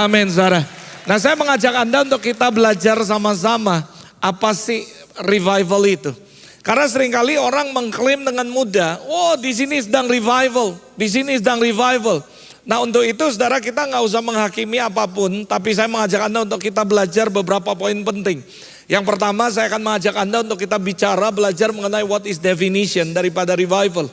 Amin, saudara. Nah, saya mengajak Anda untuk kita belajar sama-sama apa sih revival itu. Karena seringkali orang mengklaim dengan mudah, oh di sini sedang revival, di sini sedang revival. Nah, untuk itu saudara kita nggak usah menghakimi apapun, tapi saya mengajak Anda untuk kita belajar beberapa poin penting. Yang pertama saya akan mengajak Anda untuk kita bicara, belajar mengenai what is definition daripada revival.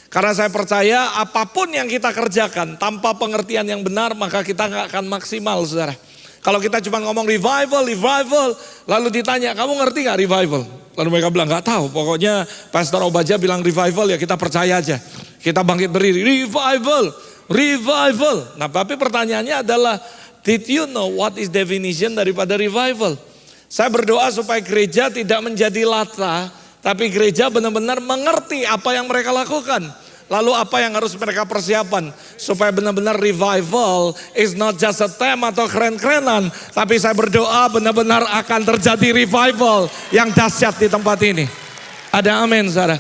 Karena saya percaya apapun yang kita kerjakan tanpa pengertian yang benar, maka kita nggak akan maksimal, saudara. Kalau kita cuma ngomong revival, lalu ditanya, kamu ngerti gak revival? Lalu mereka bilang, gak tahu, pokoknya Pastor Obaja bilang revival, ya kita percaya aja. Kita bangkit berdiri, revival. Nah, tapi pertanyaannya adalah, did you know what is definition daripada revival? Saya berdoa supaya gereja tidak menjadi lata, tapi gereja benar-benar mengerti apa yang mereka lakukan. Lalu apa yang harus mereka persiapan supaya benar-benar revival is not just a term atau keren-kerenan, tapi saya berdoa benar-benar akan terjadi revival yang dahsyat di tempat ini. Ada amin, saudara.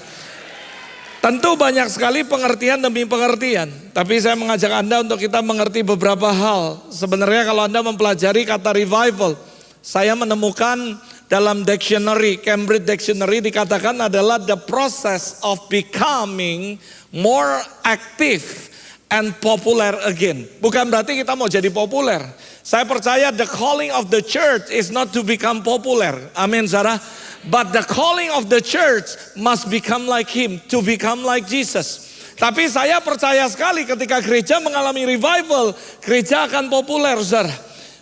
Tentu banyak sekali pengertian demi pengertian, tapi saya mengajak Anda untuk kita mengerti beberapa hal. Sebenarnya kalau Anda mempelajari kata revival, saya menemukan dalam dictionary, Cambridge Dictionary dikatakan adalah the process of becoming more active and popular again. Bukan berarti kita mau jadi populer. Saya percaya the calling of the church is not to become popular. Amin, saudara. But the calling of the church must become like him, to become like Jesus. Tapi saya percaya sekali ketika gereja mengalami revival, gereja akan populer, saudara.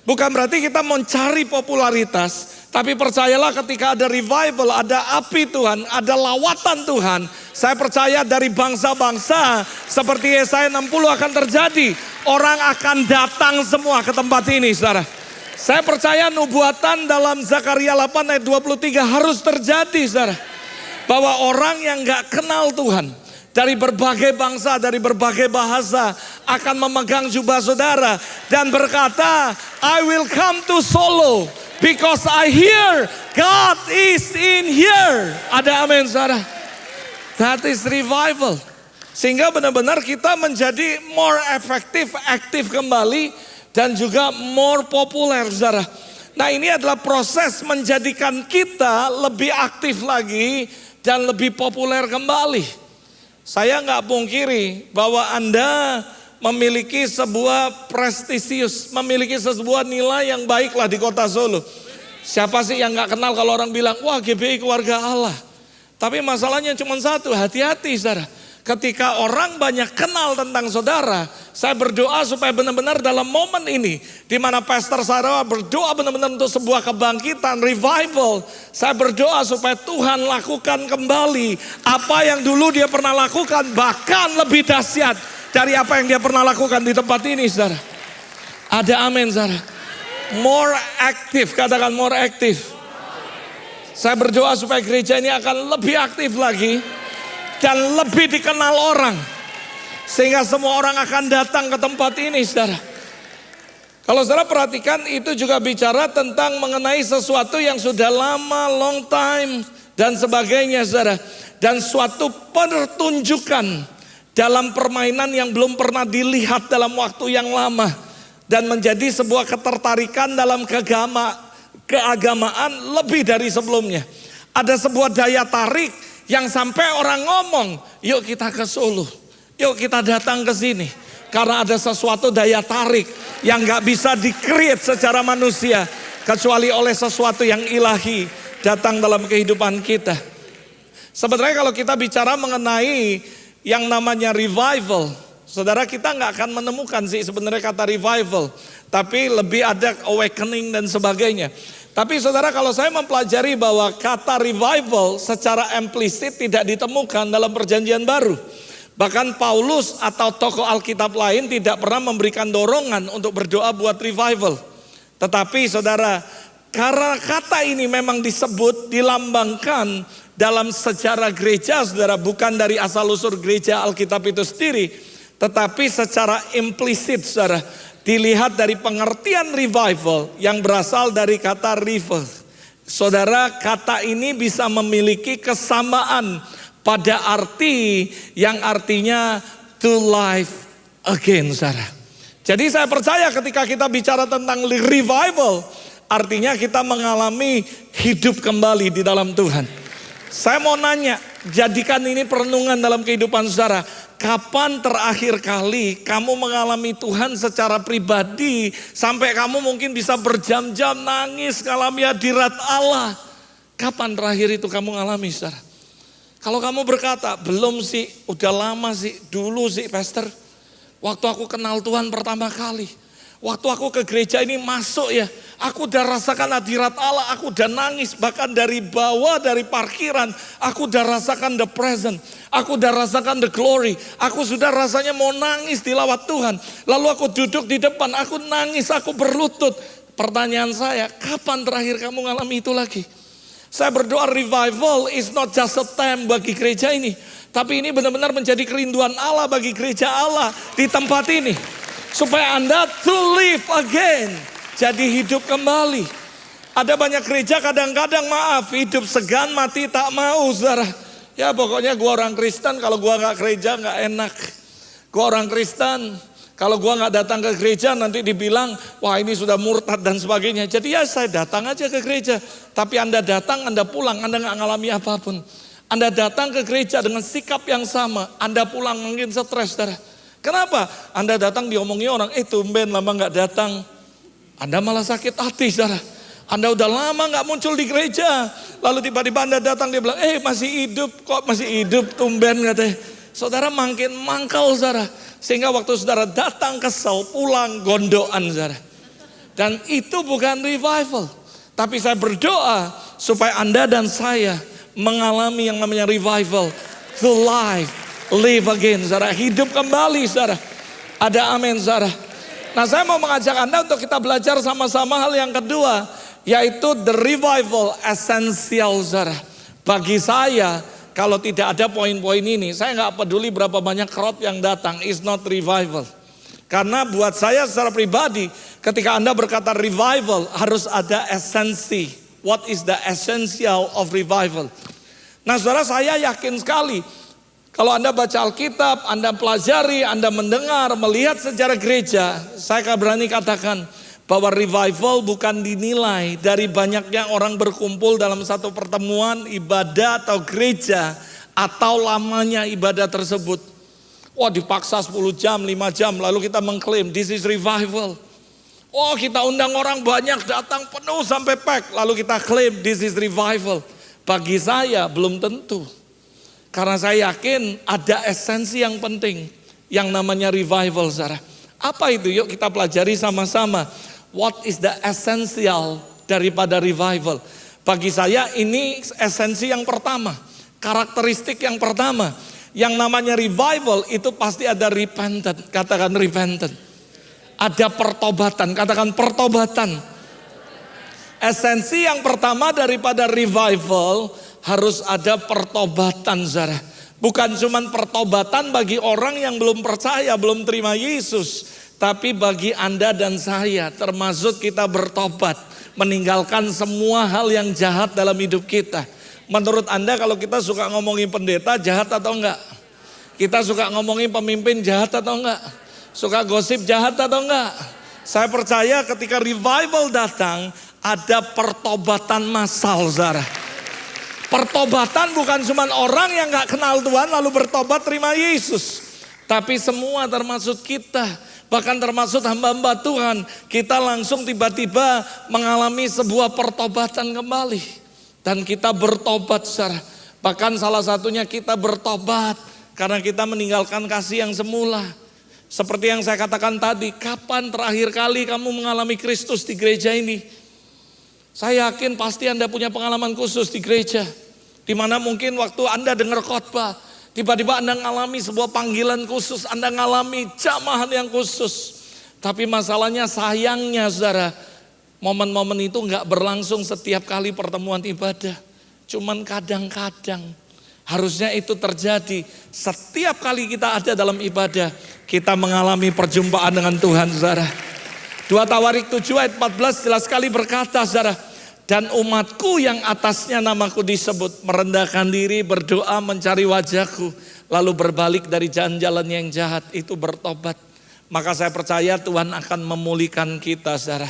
Bukan berarti kita mencari popularitas, tapi percayalah ketika ada revival, ada api Tuhan, ada lawatan Tuhan. Saya percaya dari bangsa-bangsa seperti Yesaya 60 akan terjadi. Orang akan datang semua ke tempat ini, saudara. Saya percaya nubuatan dalam Zakaria 8 ayat 23 harus terjadi, saudara. Bahwa orang yang gak kenal Tuhan, dari berbagai bangsa, dari berbagai bahasa akan memegang jubah saudara dan berkata, I will come to Solo because I hear God is in here. Ada amin, saudara. That is revival. Sehingga benar-benar kita menjadi more efektif, aktif kembali dan juga more populer, saudara. Nah, ini adalah proses menjadikan kita lebih aktif lagi dan lebih populer kembali. Saya nggak pungkiri bahwa Anda memiliki sebuah prestisius, memiliki sebuah nilai yang baiklah di kota Solo. Siapa sih yang nggak kenal kalau orang bilang, wah GBI keluarga Allah. Tapi masalahnya cuma satu, hati-hati, saudara. Ketika orang banyak kenal tentang saudara, saya berdoa supaya benar-benar dalam momen ini, di mana Pastor Sarah berdoa benar-benar untuk sebuah kebangkitan, revival. Saya berdoa supaya Tuhan lakukan kembali apa yang dulu dia pernah lakukan, bahkan lebih dahsyat dari apa yang dia pernah lakukan di tempat ini, saudara. Ada amin, saudara. More aktif, katakan more aktif. Saya berdoa supaya gereja ini akan lebih aktif lagi dan lebih dikenal orang. Sehingga semua orang akan datang ke tempat ini, saudara. Kalau saudara perhatikan, itu juga bicara tentang mengenai sesuatu yang sudah lama, long time, dan sebagainya, saudara. Dan suatu pertunjukan dalam permainan yang belum pernah dilihat dalam waktu yang lama. Dan menjadi sebuah ketertarikan dalam keagamaan lebih dari sebelumnya. Ada sebuah daya tarik yang sampai orang ngomong, yuk kita ke Solo, yuk kita datang ke sini. Karena ada sesuatu daya tarik yang gak bisa di-create secara manusia, kecuali oleh sesuatu yang ilahi datang dalam kehidupan kita. Sebenarnya kalau kita bicara mengenai yang namanya revival, saudara, kita gak akan menemukan sih sebenarnya kata revival. Tapi lebih ada awakening dan sebagainya. Tapi saudara, kalau saya mempelajari bahwa kata revival secara implisit tidak ditemukan dalam perjanjian baru. Bahkan Paulus atau tokoh Alkitab lain tidak pernah memberikan dorongan untuk berdoa buat revival. Tetapi saudara, karena kata ini memang disebut, dilambangkan dalam sejarah gereja, saudara, bukan dari asal-usul gereja Alkitab itu sendiri, tetapi secara implisit, saudara, dilihat dari pengertian revival yang berasal dari kata river. Saudara, kata ini bisa memiliki kesamaan pada arti yang artinya to life again, saudara. Jadi saya percaya ketika kita bicara tentang revival, artinya kita mengalami hidup kembali di dalam Tuhan. Saya mau nanya, jadikan ini perenungan dalam kehidupan saudara. Kapan terakhir kali kamu mengalami Tuhan secara pribadi, sampai kamu mungkin bisa berjam-jam nangis mengalami hadirat Allah? Kapan terakhir itu kamu mengalami, saudara? Kalau kamu berkata, belum sih, udah lama sih, dulu sih pastor. Waktu aku kenal Tuhan pertama kali. Waktu aku ke gereja ini masuk ya, aku udah rasakan hadirat Allah, aku udah nangis. Bahkan dari bawah, dari parkiran, aku udah rasakan the present. Aku udah rasakan the glory. Aku sudah rasanya mau nangis di lawat Tuhan. Lalu aku duduk di depan, aku nangis, aku berlutut. Pertanyaan saya, kapan terakhir kamu ngalami itu lagi? Saya berdoa revival is not just a time bagi gereja ini. Tapi ini benar-benar menjadi kerinduan Allah bagi gereja Allah di tempat ini. Supaya Anda to live again. Jadi hidup kembali. Ada banyak gereja kadang-kadang maaf, hidup segan mati tak mau, saudara. Ya pokoknya gua orang Kristen, kalau gua gak gereja gak enak. Gua orang Kristen, kalau gua gak datang ke gereja nanti dibilang, wah ini sudah murtad dan sebagainya. Jadi ya saya datang aja ke gereja. Tapi Anda datang, Anda pulang, Anda gak ngalami apapun. Anda datang ke gereja dengan sikap yang sama, Anda pulang mungkin stres, saudara. Kenapa? Anda datang diomongi orang, tumben lama gak datang. Anda malah sakit hati, saudara. Anda udah lama gak muncul di gereja. Lalu tiba-tiba Anda datang, dia bilang, masih hidup, kok masih hidup, tumben katanya. Saudara makin mangkal, saudara. Sehingga waktu saudara datang kesel, pulang gondoan, saudara. Dan itu bukan revival. Tapi saya berdoa supaya Anda dan saya mengalami yang namanya revival. To life, live again, saudara. Hidup kembali, saudara. Ada amin, saudara. Nah saya mau mengajak Anda untuk kita belajar sama-sama hal yang kedua. Yaitu the revival essential, saudara. Bagi saya, kalau tidak ada poin-poin ini, saya gak peduli berapa banyak crowd yang datang. It's not revival. Karena buat saya secara pribadi, ketika Anda berkata revival, harus ada esensi. What is the essential of revival? Nah saudara, saya yakin sekali. Kalau Anda baca Alkitab, Anda pelajari, Anda mendengar, melihat sejarah gereja, saya berani katakan bahwa revival bukan dinilai dari banyaknya orang berkumpul dalam satu pertemuan, ibadah atau gereja, atau lamanya ibadah tersebut. Wah dipaksa 10 jam, 5 jam, lalu kita mengklaim this is revival. Oh kita undang orang banyak datang penuh sampai pack, lalu kita klaim this is revival. Bagi saya belum tentu. Karena saya yakin ada esensi yang penting yang namanya revival, saudara. Apa itu? Yuk kita pelajari sama-sama. What is the essential daripada revival? Bagi saya ini esensi yang pertama. Karakteristik yang pertama. Yang namanya revival itu pasti ada repentant. Katakan repentant. Ada pertobatan. Katakan pertobatan. Esensi yang pertama daripada revival harus ada pertobatan, saudara. Bukan cuma pertobatan bagi orang yang belum percaya, belum terima Yesus. Tapi bagi Anda dan saya, termasuk kita bertobat. Meninggalkan semua hal yang jahat dalam hidup kita. Menurut Anda kalau kita suka ngomongin pendeta, jahat atau enggak? Kita suka ngomongin pemimpin, jahat atau enggak? Suka gosip, jahat atau enggak? Saya percaya ketika revival datang, ada pertobatan massal, saudara. Pertobatan bukan cuma orang yang gak kenal Tuhan lalu bertobat terima Yesus. Tapi semua termasuk kita. Bahkan termasuk hamba-hamba Tuhan. Kita langsung tiba-tiba mengalami sebuah pertobatan kembali. Dan kita bertobat, saudara. Bahkan salah satunya kita bertobat karena kita meninggalkan kasih yang semula. Seperti yang saya katakan tadi, kapan terakhir kali kamu mengalami Kristus di gereja ini? Saya yakin pasti Anda punya pengalaman khusus di gereja. Di mana mungkin waktu Anda dengar khotbah, tiba-tiba Anda mengalami sebuah panggilan khusus, Anda mengalami jamahan yang khusus. Tapi masalahnya sayangnya saudara, momen-momen itu enggak berlangsung setiap kali pertemuan ibadah. Cuman kadang-kadang. Harusnya itu terjadi setiap kali kita ada dalam ibadah. Kita mengalami perjumpaan dengan Tuhan, saudara. 2 Tawarik 7 ayat 14 jelas sekali berkata, saudara. Dan umatku yang atasnya namaku disebut merendahkan diri, berdoa, mencari wajahku, lalu berbalik dari jalan-jalan yang jahat, itu bertobat, maka saya percaya Tuhan akan memulihkan kita, saudara.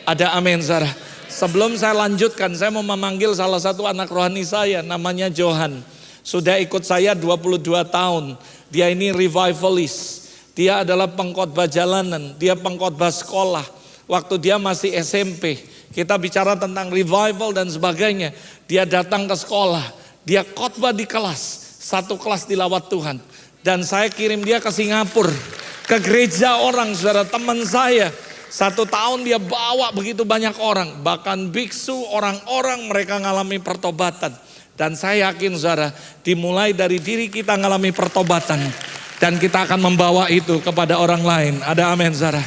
Ada amin, saudara. Sebelum saya lanjutkan, saya mau memanggil salah satu anak rohani saya, namanya Johan. Sudah ikut saya 22 tahun. Dia ini revivalist. Dia adalah pengkhotbah jalanan, dia pengkhotbah sekolah. Waktu dia masih SMP, kita bicara tentang revival dan sebagainya. Dia datang ke sekolah, dia khotbah di kelas, satu kelas dilawat Tuhan. Dan saya kirim dia ke Singapura, ke gereja orang, saudara, teman saya. 1 tahun dia bawa begitu banyak orang, bahkan biksu, orang-orang mereka ngalami pertobatan. Dan saya yakin, saudara, dimulai dari diri kita ngalami pertobatan. Dan kita akan membawa itu kepada orang lain. Ada amin, saudara.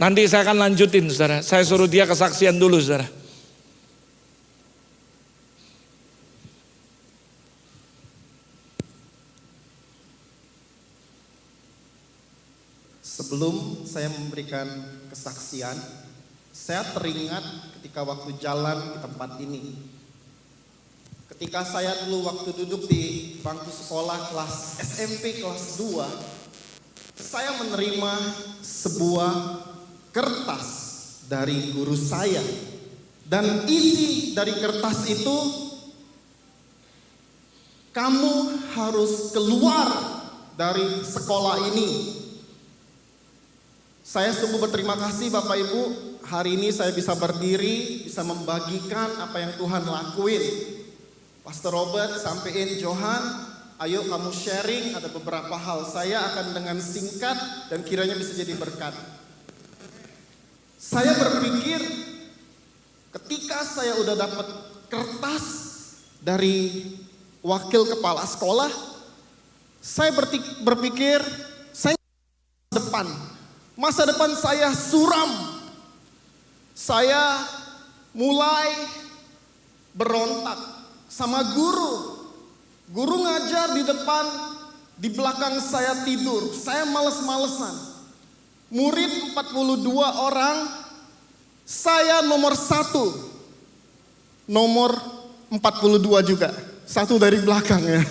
Nanti saya akan lanjutin, saudara. Saya suruh dia kesaksian dulu, saudara. Sebelum saya memberikan kesaksian, saya teringat ketika waktu jalan ke tempat ini. Ketika saya dulu waktu duduk di bangku sekolah kelas SMP kelas 2, saya menerima sebuah kertas dari guru saya. Dan isi dari kertas itu, kamu harus keluar dari sekolah ini. Saya sungguh berterima kasih Bapak Ibu, hari ini saya bisa berdiri, bisa membagikan apa yang Tuhan lakuin. Pastor Robert sampein, Johan, ayo kamu sharing, ada beberapa hal. Saya akan dengan singkat dan kiranya bisa jadi berkat. Saya berpikir ketika saya udah dapat kertas dari wakil kepala sekolah, saya berpikir saya masa depan saya suram. Saya mulai berontak sama guru. Guru ngajar di depan, di belakang saya tidur. Saya males-malesan. Murid 42 orang, saya nomor 1. Nomor 42 juga. Satu dari belakang ya.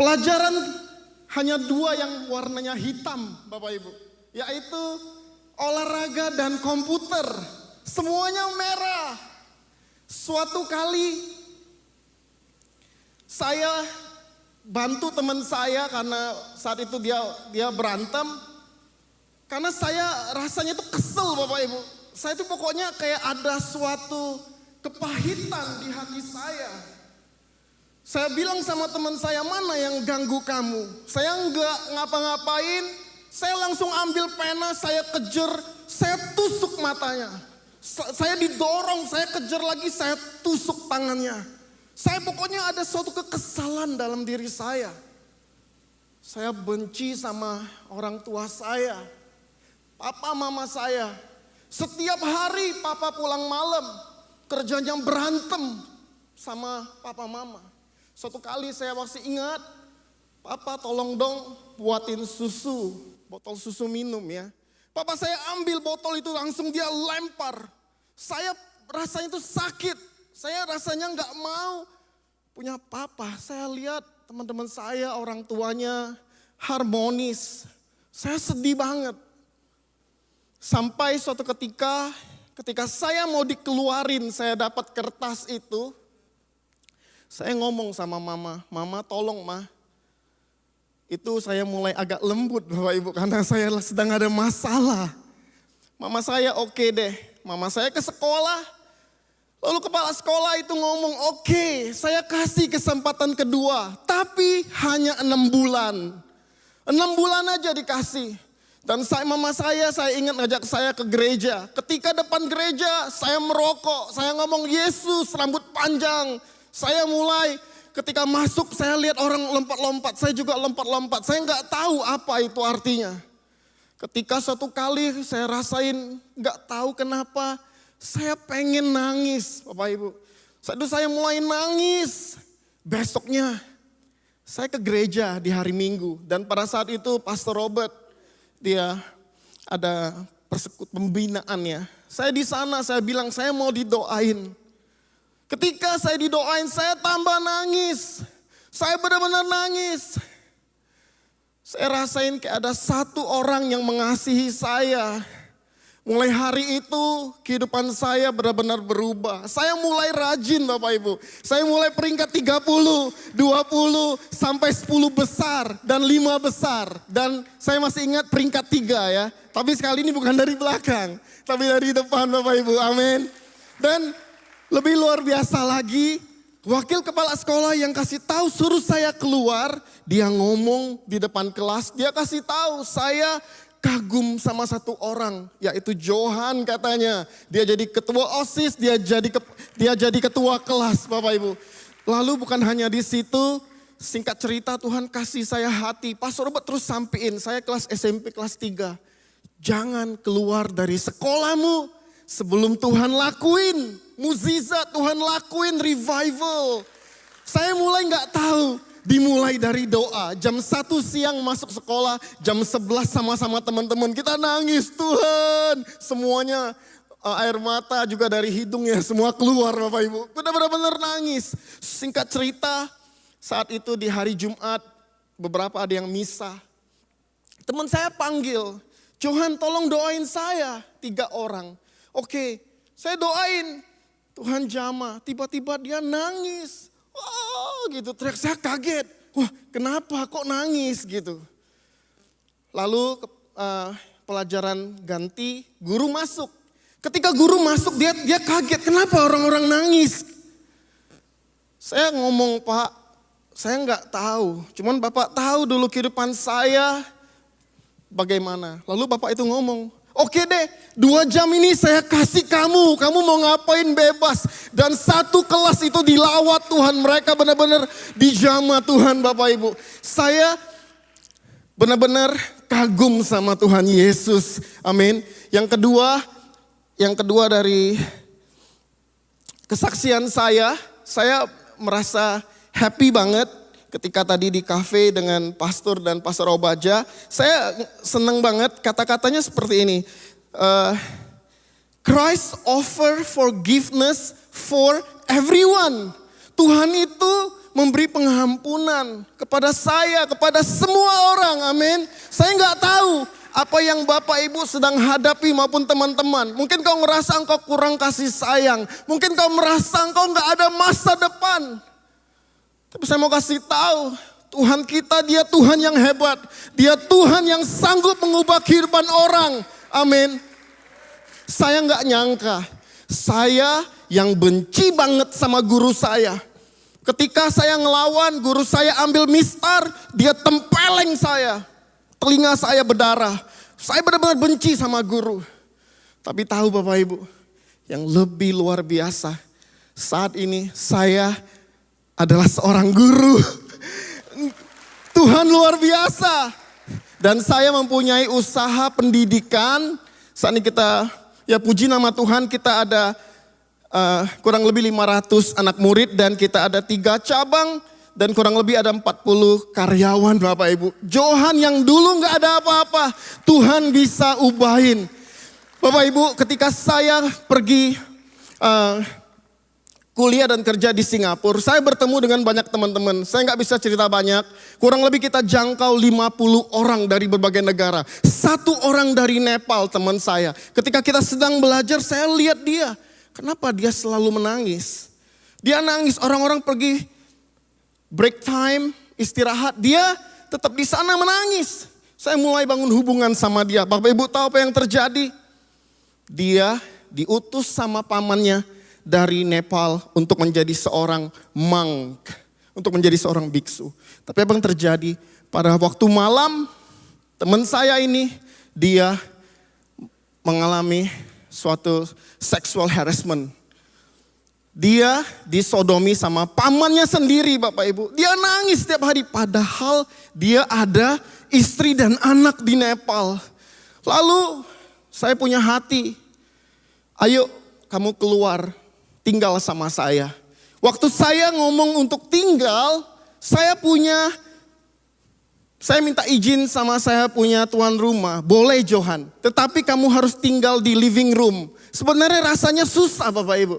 Pelajaran hanya 2 yang warnanya hitam, Bapak Ibu. Yaitu olahraga dan komputer. Semuanya merah. Suatu kali saya bantu teman saya karena saat itu dia berantem. Karena saya rasanya itu kesel, Bapak Ibu. Saya itu pokoknya kayak ada suatu kepahitan di hati saya. Saya bilang sama teman saya, mana yang ganggu kamu? Saya enggak ngapa-ngapain, saya langsung ambil pena, saya kejar, saya tusuk matanya. Saya didorong, saya kejar lagi, saya tusuk tangannya. Saya pokoknya ada suatu kekesalan dalam diri saya. Saya benci sama orang tua saya, papa mama saya. Setiap hari papa pulang malam, kerjanya berantem sama papa mama. Suatu kali saya masih ingat, papa tolong dong buatin susu, botol susu minum ya. Papa saya ambil botol itu langsung dia lempar. Saya rasanya itu sakit, saya rasanya nggak mau punya papa. Saya lihat teman-teman saya orang tuanya harmonis, saya sedih banget. Sampai suatu ketika saya mau dikeluarin, saya dapat kertas itu. Saya ngomong sama mama, mama tolong ma. Itu saya mulai agak lembut Bapak Ibu karena saya sedang ada masalah. Mama saya oke deh, mama saya ke sekolah. Lalu kepala sekolah itu ngomong oke, saya kasih kesempatan kedua. Tapi hanya 6 bulan. 6 bulan aja dikasih. Dan mama saya ingat ngajak saya ke gereja. Ketika depan gereja saya merokok, saya ngomong Yesus rambut panjang. Saya mulai ketika masuk saya lihat orang lompat-lompat, saya juga lompat-lompat. Saya nggak tahu apa itu artinya. Ketika suatu kali saya rasain nggak tahu kenapa saya pengen nangis, Bapak Ibu. Saat itu saya mulai nangis. Besoknya saya ke gereja di hari Minggu dan pada saat itu Pastor Robert dia ada pembinaan ya. Saya di sana saya bilang saya mau didoain. Ketika saya didoain, saya tambah nangis. Saya benar-benar nangis. Saya rasain kayak ada satu orang yang mengasihi saya. Mulai hari itu kehidupan saya benar-benar berubah. Saya mulai rajin Bapak Ibu. Saya mulai peringkat 30, 20, sampai 10 besar dan 5 besar. Dan saya masih ingat peringkat 3 ya. Tapi sekali ini bukan dari belakang, tapi dari depan Bapak Ibu. Amin. Dan lebih luar biasa lagi, wakil kepala sekolah yang kasih tahu suruh saya keluar, dia ngomong di depan kelas, dia kasih tahu saya kagum sama satu orang, yaitu Johan katanya. Dia jadi ketua OSIS, dia jadi ketua kelas Bapak Ibu. Lalu bukan hanya di situ, singkat cerita Tuhan kasih saya hati. Pastor Robert terus sampein, saya kelas SMP kelas 3. Jangan keluar dari sekolahmu sebelum Tuhan lakuin mukjizat, Tuhan lakuin revival. Saya mulai gak tahu. Dimulai dari doa, jam 1 siang masuk sekolah, jam 11 sama-sama teman-teman kita nangis, Tuhan. Semuanya air mata juga dari hidungnya semua keluar Bapak Ibu. Benar-benar nangis. Singkat cerita, saat itu di hari Jumat, beberapa ada yang misa. Teman saya panggil, Johan tolong doain saya, 3 orang. Oke, saya doain, Tuhan jamah, tiba-tiba dia nangis. Oh gitu, teriak, saya kaget. Wah kenapa kok nangis gitu. Lalu pelajaran ganti, guru masuk. Ketika guru masuk dia kaget, kenapa orang-orang nangis. Saya ngomong, Pak, saya nggak tahu. Cuman Bapak tahu dulu kehidupan saya bagaimana. Lalu Bapak itu ngomong, oke deh, 2 jam ini saya kasih kamu mau ngapain bebas. Dan satu kelas itu dilawat Tuhan, mereka benar-benar dijamah Tuhan Bapak Ibu. Saya benar-benar kagum sama Tuhan Yesus, amin. Yang kedua dari kesaksian saya merasa happy banget. Ketika tadi di kafe dengan pastor dan pastor Obaja, saya senang banget kata-katanya seperti ini. Christ offer forgiveness for everyone. Tuhan itu memberi pengampunan kepada saya, kepada semua orang, amin. Saya nggak tahu apa yang Bapak Ibu sedang hadapi maupun teman-teman. Mungkin kau ngerasa engkau kurang kasih sayang. Mungkin kau merasa engkau nggak ada masa depan. Tapi saya mau kasih tahu, Tuhan kita dia Tuhan yang hebat. Dia Tuhan yang sanggup mengubah kehidupan orang. Amin. Saya nggak nyangka, saya yang benci banget sama guru saya. Ketika saya ngelawan, guru saya ambil mistar, dia tempeleng saya. Telinga saya berdarah. Saya benar-benar benci sama guru. Tapi tahu Bapak Ibu, yang lebih luar biasa, saat ini saya adalah seorang guru. Tuhan luar biasa. Dan saya mempunyai usaha pendidikan. Saat ini kita, ya puji nama Tuhan, kita ada kurang lebih 500 anak murid. Dan kita ada 3 cabang. Dan kurang lebih ada 40 karyawan Bapak Ibu. Johan yang dulu gak ada apa-apa, Tuhan bisa ubahin. Bapak Ibu, ketika saya pergi kuliah dan kerja di Singapura, saya bertemu dengan banyak teman-teman. Saya nggak bisa cerita banyak. Kurang lebih kita jangkau 50 orang dari berbagai negara. 1 orang dari Nepal teman saya. Ketika kita sedang belajar, saya lihat dia. Kenapa dia selalu menangis? Dia nangis, orang-orang pergi break time, istirahat. Dia tetap di sana menangis. Saya mulai bangun hubungan sama dia. Bapak Ibu tahu apa yang terjadi? Dia diutus sama pamannya dari Nepal untuk menjadi seorang monk, untuk menjadi seorang biksu. Tapi apa yang terjadi pada waktu malam, teman saya ini dia mengalami suatu sexual harassment. Dia disodomi sama pamannya sendiri Bapak Ibu. Dia nangis setiap hari padahal dia ada istri dan anak di Nepal. Lalu saya punya hati, ayo kamu keluar. Tinggal sama saya. Waktu saya ngomong untuk tinggal, saya minta izin sama saya punya tuan rumah. Boleh Johan, tetapi kamu harus tinggal di living room. Sebenarnya rasanya susah Bapak Ibu.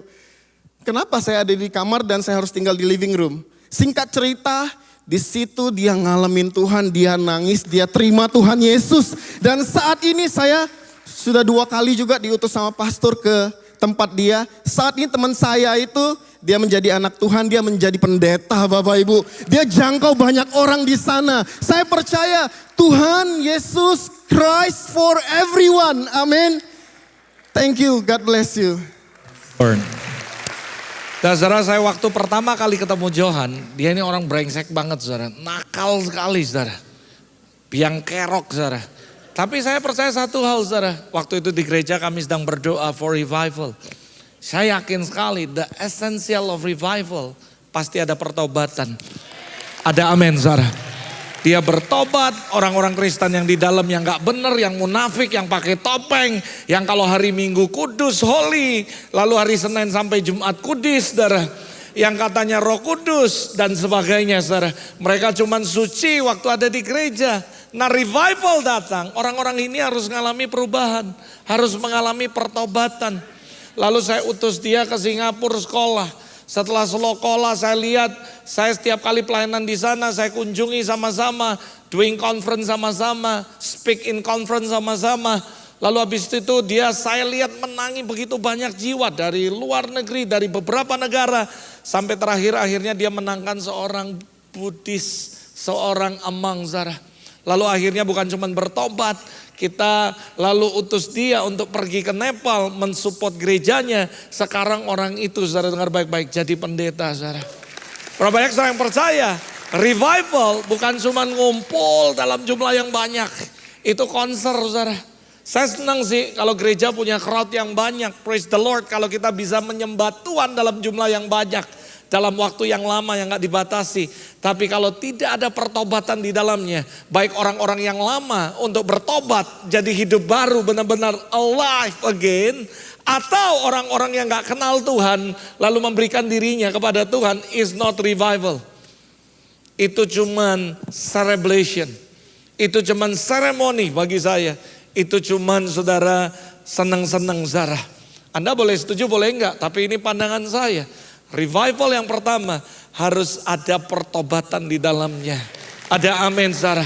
Kenapa saya ada di kamar dan saya harus tinggal di living room? Singkat cerita, Di situ dia ngalamin Tuhan, dia nangis, dia terima Tuhan Yesus. Dan saat ini saya sudah 2 kali juga diutus sama pastor ke tempat dia. Saat ini teman saya itu dia menjadi anak Tuhan, dia menjadi pendeta Bapak Ibu. Dia jangkau banyak orang di sana. Saya percaya Tuhan Yesus Christ for everyone. Amin. Thank you, God bless you. Dan saudara, saya waktu pertama kali ketemu Johan, dia ini orang brengsek banget saudara. Nakal sekali saudara. Biang kerok saudara. Tapi saya percaya satu hal saudara. Waktu itu di gereja kami sedang berdoa for revival. Saya yakin sekali the essential of revival pasti ada pertobatan. Ada amin saudara. Dia bertobat, orang-orang Kristen yang di dalam yang gak benar, yang munafik, yang pakai topeng, yang kalau hari Minggu kudus, holy, lalu hari Senin sampai Jumat kudus, saudara. Yang katanya Roh Kudus dan sebagainya, saudara. Mereka cuman suci waktu ada di gereja. Nah, revival datang, orang-orang ini harus mengalami perubahan, harus mengalami pertobatan. Lalu saya utus dia ke Singapura sekolah. Setelah sekolah saya lihat, saya setiap kali pelayanan di sana saya kunjungi sama-sama, doing conference sama-sama, speak in conference sama-sama. Lalu habis itu saya lihat menangi begitu banyak jiwa dari luar negeri, dari beberapa negara. Sampai terakhir akhirnya dia menangkan seorang Buddhis, seorang Amang Zara. Lalu akhirnya bukan cuma bertobat, kita lalu utus dia untuk pergi ke Nepal mensupport gerejanya. Sekarang orang itu saudara dengar baik-baik jadi pendeta saudara. Berapa banyak saudara yang percaya revival bukan cuma ngumpul dalam jumlah yang banyak. Itu konser saudara. Saya senang sih kalau gereja punya crowd yang banyak. Praise the Lord kalau kita bisa menyembah Tuhan dalam jumlah yang banyak. Dalam waktu yang lama yang gak dibatasi. Tapi kalau tidak ada pertobatan di dalamnya. Baik orang-orang yang lama untuk bertobat. Jadi hidup baru benar-benar alive again. Atau orang-orang yang gak kenal Tuhan. Lalu memberikan dirinya kepada Tuhan. Is not revival. Itu cuman celebration. Itu cuman seremoni bagi saya. Itu cuman saudara senang-senang saudara. Anda boleh setuju boleh enggak. Tapi ini pandangan saya. Revival yang pertama harus ada pertobatan di dalamnya. Ada amin saudara.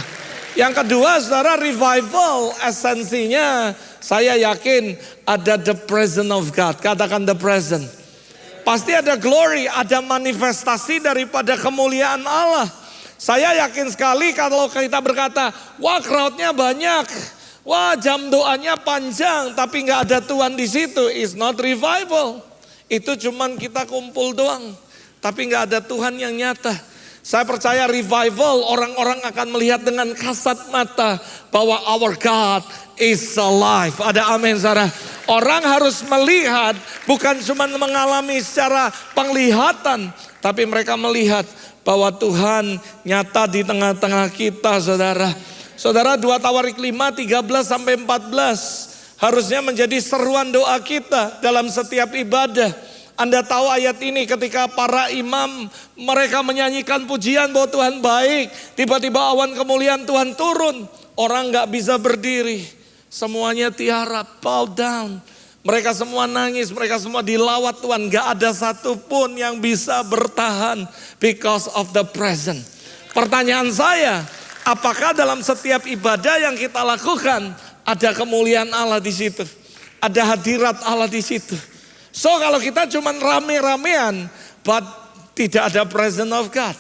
Yang kedua saudara, revival esensinya saya yakin ada the presence of God. Katakan the present. Pasti ada glory, ada manifestasi daripada kemuliaan Allah. Saya yakin sekali kalau kita berkata, wah crowdnya banyak. Wah jam doanya panjang tapi gak ada Tuhan di situ. It's not revival. Itu cuman kita kumpul doang. Tapi gak ada Tuhan yang nyata. Saya percaya revival orang-orang akan melihat dengan kasat mata. Bahwa our God is alive. Ada amin saudara. Orang harus melihat bukan cuma mengalami secara penglihatan. Tapi mereka melihat bahwa Tuhan nyata di tengah-tengah kita saudara. Saudara 2 Tawarik 5, 13-14. Harusnya menjadi seruan doa kita dalam setiap ibadah. Anda tahu ayat ini ketika para imam mereka menyanyikan pujian bahwa Tuhan baik. Tiba-tiba awan kemuliaan Tuhan turun. Orang gak bisa berdiri. Semuanya tiarap, bow down. Mereka semua nangis, mereka semua dilawat Tuhan. Gak ada satupun yang bisa bertahan because of the present. Pertanyaan saya, apakah dalam setiap ibadah yang kita lakukan ada kemuliaan Allah di situ. Ada hadirat Allah di situ. So kalau kita cuma rame-ramean, but tidak ada presence of God.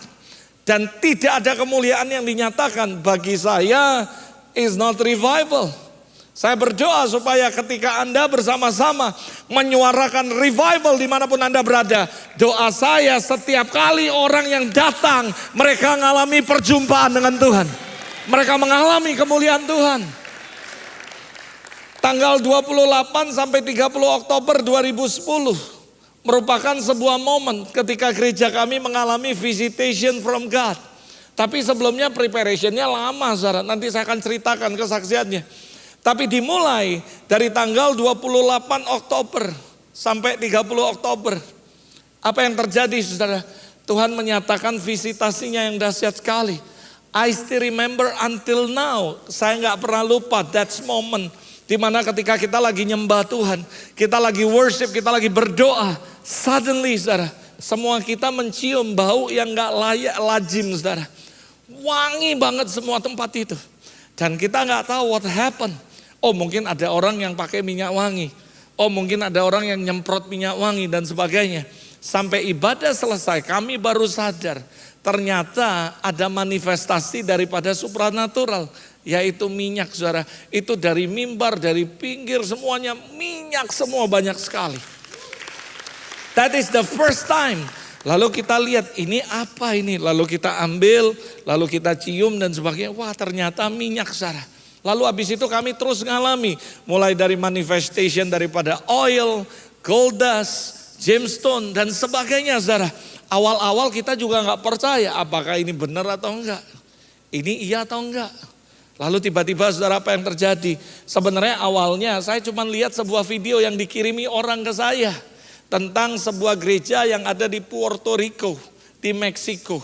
Dan tidak ada kemuliaan yang dinyatakan, bagi saya is not revival. Saya berdoa supaya ketika Anda bersama-sama menyuarakan revival dimanapun Anda berada. Doa saya setiap kali orang yang datang, mereka mengalami perjumpaan dengan Tuhan. Mereka mengalami kemuliaan Tuhan. Tanggal 28 sampai 30 Oktober 2010 merupakan sebuah momen ketika gereja kami mengalami visitation from God. Tapi sebelumnya preparationnya lama saudara, nanti saya akan ceritakan kesaksiannya. Tapi dimulai dari tanggal 28 Oktober sampai 30 Oktober. Apa yang terjadi saudara? Tuhan menyatakan visitasinya yang dahsyat sekali. I still remember until now, saya gak pernah lupa that moment. Dimana ketika kita lagi nyembah Tuhan, kita lagi worship, kita lagi berdoa, suddenly saudara, semua kita mencium bau yang gak layak lazim saudara. Wangi banget semua tempat itu. Dan kita nggak tahu what happened. Oh mungkin ada orang yang pakai minyak wangi. Oh mungkin ada orang yang nyemprot minyak wangi dan sebagainya. Sampai ibadah selesai kami baru sadar. Ternyata ada manifestasi daripada supranatural. Yaitu minyak saudara. Itu dari mimbar, dari pinggir semuanya minyak semua banyak sekali. That is the first time. Lalu kita lihat ini apa ini. Lalu kita ambil, lalu kita cium dan sebagainya. Wah ternyata minyak saudara. Lalu habis itu kami terus ngalami. Mulai dari manifestation daripada oil, gold dust, gemstone dan sebagainya saudara. Awal-awal kita juga gak percaya apakah ini benar atau enggak. Ini iya atau enggak. Lalu tiba-tiba saudara apa yang terjadi. Sebenarnya awalnya saya cuma lihat sebuah video yang dikirimi orang ke saya. Tentang sebuah gereja yang ada di Puerto Rico, di Meksiko.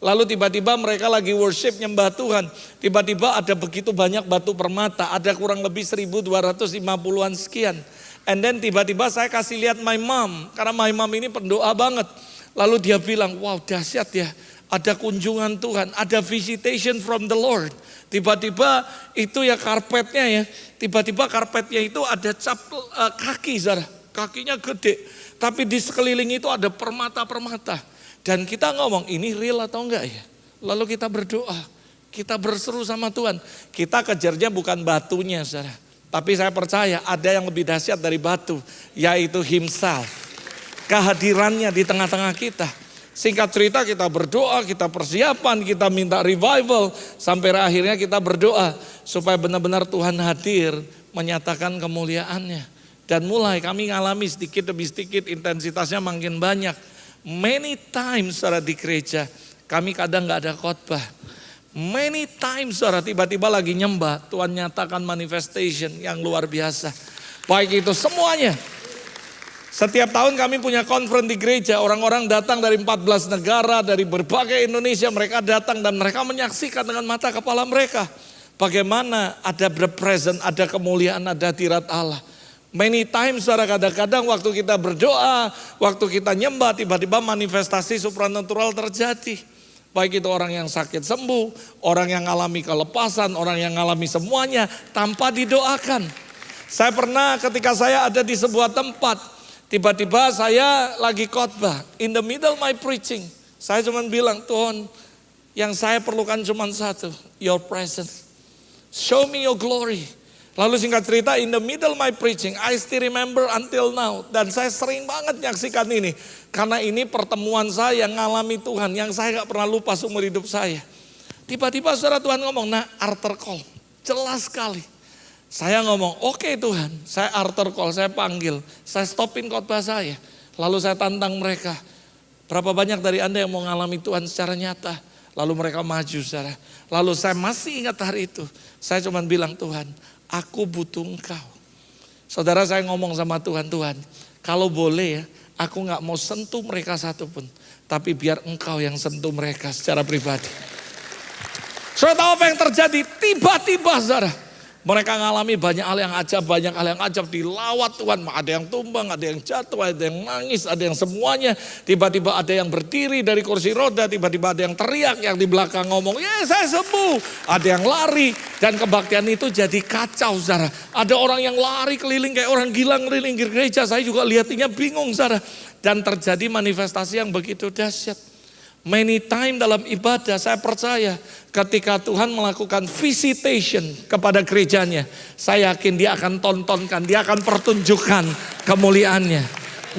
Lalu tiba-tiba mereka lagi worship nyembah Tuhan. Tiba-tiba ada begitu banyak batu permata. Ada kurang lebih 1250-an sekian. And then tiba-tiba saya kasih lihat my mom. Karena my mom ini pendoa banget. Lalu dia bilang, wow dahsyat ya. Ada kunjungan Tuhan, ada visitation from the Lord. Tiba-tiba itu ya karpetnya ya. Tiba-tiba karpetnya itu ada cap kaki saudara. Kakinya gede. Tapi di sekeliling itu ada permata-permata. Dan kita ngomong ini real atau enggak ya. Lalu kita berdoa. Kita berseru sama Tuhan. Kita kejarnya bukan batunya saudara. Tapi saya percaya ada yang lebih dahsyat dari batu. Yaitu himself. Kehadirannya di tengah-tengah kita. Singkat cerita kita berdoa, kita persiapan, kita minta revival. Sampai akhirnya kita berdoa. Supaya benar-benar Tuhan hadir menyatakan kemuliaannya. Dan mulai kami ngalami sedikit demi sedikit intensitasnya makin banyak. Many times saudara di gereja kami kadang gak ada khotbah. Many times saudara tiba-tiba lagi nyembah Tuhan nyatakan manifestation yang luar biasa. Baik itu semuanya. Setiap tahun kami punya conference di gereja. Orang-orang datang dari 14 negara, dari berbagai Indonesia. Mereka datang dan mereka menyaksikan dengan mata kepala mereka. Bagaimana ada present, ada kemuliaan, ada hadirat Allah. Many times saudara kadang-kadang waktu kita berdoa, waktu kita nyembah tiba-tiba manifestasi supranatural terjadi. Baik itu orang yang sakit sembuh, orang yang mengalami kelepasan, orang yang mengalami semuanya tanpa didoakan. Saya pernah ketika saya ada di sebuah tempat, tiba-tiba saya lagi khotbah. In the middle my preaching, saya cuma bilang Tuhan yang saya perlukan cuma satu, your presence. Show me your glory. Lalu singkat cerita in the middle my preaching, I still remember until now. Dan saya sering banget nyaksikan ini. Karena ini pertemuan saya ngalami Tuhan yang saya gak pernah lupa seumur hidup saya. Tiba-tiba saudara Tuhan ngomong, nah altar call. Jelas sekali. Saya ngomong, oke Tuhan, saya altar call, saya panggil. Saya stopin khotbah saya. Lalu saya tantang mereka. Berapa banyak dari Anda yang mau ngalami Tuhan secara nyata. Lalu mereka maju saudara. Lalu saya masih ingat hari itu. Saya cuma bilang Tuhan, aku butuh engkau. Saudara saya ngomong sama Tuhan, Tuhan kalau boleh ya aku gak mau sentuh mereka satupun. Tapi biar engkau yang sentuh mereka secara pribadi. Saudara tahu apa yang terjadi? Tiba-tiba saudara. Mereka ngalami banyak hal yang ajab, dilawat Tuhan. Ada yang tumbang, ada yang jatuh, ada yang nangis, ada yang semuanya. Tiba-tiba ada yang berdiri dari kursi roda, tiba-tiba ada yang teriak, yang di belakang ngomong, ya saya sembuh. Ada yang lari dan kebaktian itu jadi kacau saudara. Ada orang yang lari keliling kayak orang gila ngeliling gereja. Saya juga lihatnya bingung saudara. Dan terjadi manifestasi yang begitu dahsyat. Many time dalam ibadah saya percaya ketika Tuhan melakukan visitation kepada gerejanya. Saya yakin dia akan tontonkan, dia akan pertunjukkan kemuliaannya.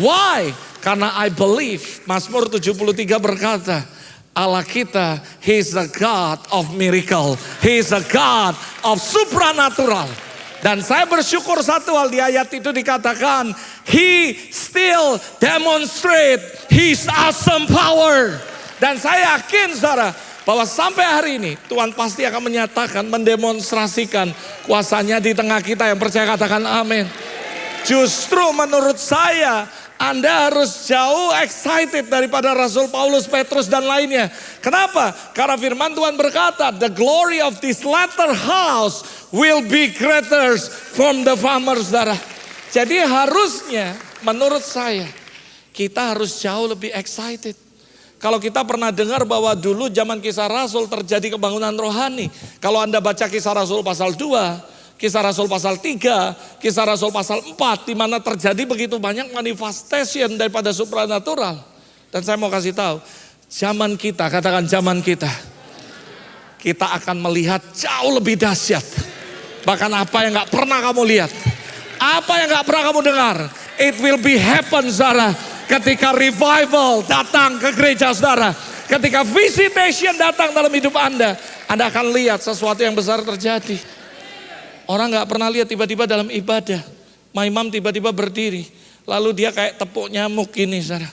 Why? Karena I believe Mazmur 73 berkata Allah kita, He is the God of miracle. He is the God of supernatural. Dan saya bersyukur satu hal di ayat itu dikatakan He still demonstrate His awesome power. Dan saya yakin saudara bahwa sampai hari ini Tuhan pasti akan menyatakan, mendemonstrasikan kuasanya di tengah kita. Yang percaya katakan amin. Justru menurut saya Anda harus jauh excited daripada Rasul Paulus, Petrus dan lainnya. Kenapa? Karena firman Tuhan berkata, the glory of this latter house will be greater from the former, saudara. Jadi harusnya menurut saya kita harus jauh lebih excited. Kalau kita pernah dengar bahwa dulu zaman Kisah Rasul terjadi kebangunan rohani. Kalau Anda baca Kisah Rasul pasal 2, Kisah Rasul pasal 3, Kisah Rasul pasal 4, di mana terjadi begitu banyak manifestation daripada supranatural. Dan saya mau kasih tahu, zaman kita, katakan zaman kita akan melihat jauh lebih dahsyat. Bahkan apa yang gak pernah kamu lihat, apa yang gak pernah kamu dengar, it will be happen, saudara. Ketika revival datang ke gereja saudara, ketika visitation datang dalam hidup Anda akan lihat sesuatu yang besar terjadi. Orang gak pernah lihat tiba-tiba dalam ibadah, imam tiba-tiba berdiri, lalu dia kayak tepuk nyamuk gini, saudara.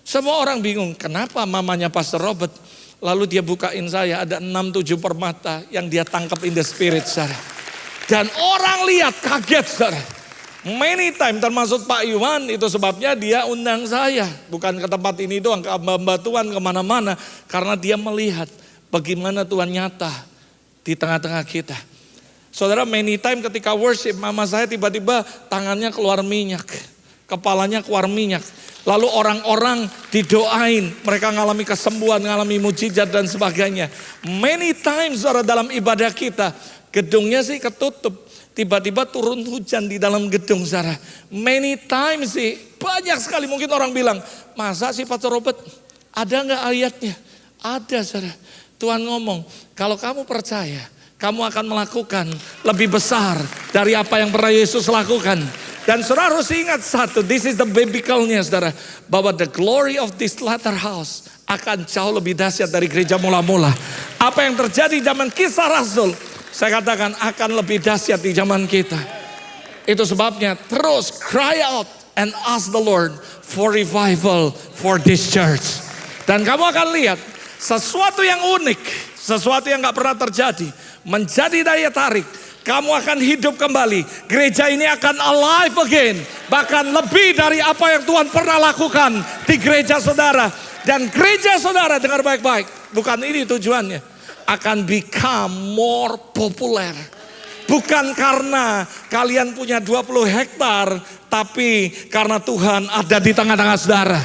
Semua orang bingung, kenapa mamanya Pastor Robert? Lalu dia bukain saya, ada 6-7 permata yang dia tangkap in the spirit, saudara. Dan orang lihat kaget, saudara. Many time termasuk Pak Iwan, itu sebabnya dia undang saya. Bukan ke tempat ini doang, ke hamba Tuhan kemana-mana. Karena dia melihat bagaimana Tuhan nyata di tengah-tengah kita. Saudara, many time ketika worship, mama saya tiba-tiba tangannya keluar minyak. Kepalanya keluar minyak. Lalu orang-orang didoain, mereka ngalami kesembuhan, ngalami mujizat dan sebagainya. Many times saudara dalam ibadah kita, gedungnya sih ketutup. Tiba-tiba turun hujan di dalam gedung, saudara. Many times sih, banyak sekali mungkin orang bilang, masa sih Pastor Robert, ada gak ayatnya? Ada, saudara. Tuhan ngomong, kalau kamu percaya, kamu akan melakukan lebih besar dari apa yang pernah Yesus lakukan. Dan saudara harus ingat satu, this is the biblicalnya, saudara. Bahwa the glory of this latter house akan jauh lebih dahsyat dari gereja mula-mula. Apa yang terjadi zaman Kisah Rasul, saya katakan akan lebih dahsyat di zaman kita. Itu sebabnya terus cry out and ask the Lord for revival for this church. Dan kamu akan lihat sesuatu yang unik, sesuatu yang gak pernah terjadi, menjadi daya tarik. Kamu akan hidup kembali. Gereja ini akan alive again. Bahkan lebih dari apa yang Tuhan pernah lakukan di gereja saudara. Dan gereja saudara, dengar baik-baik, bukan ini tujuannya, akan become more popular. Bukan karena kalian punya 20 hektar, tapi karena Tuhan ada di tengah-tengah saudara.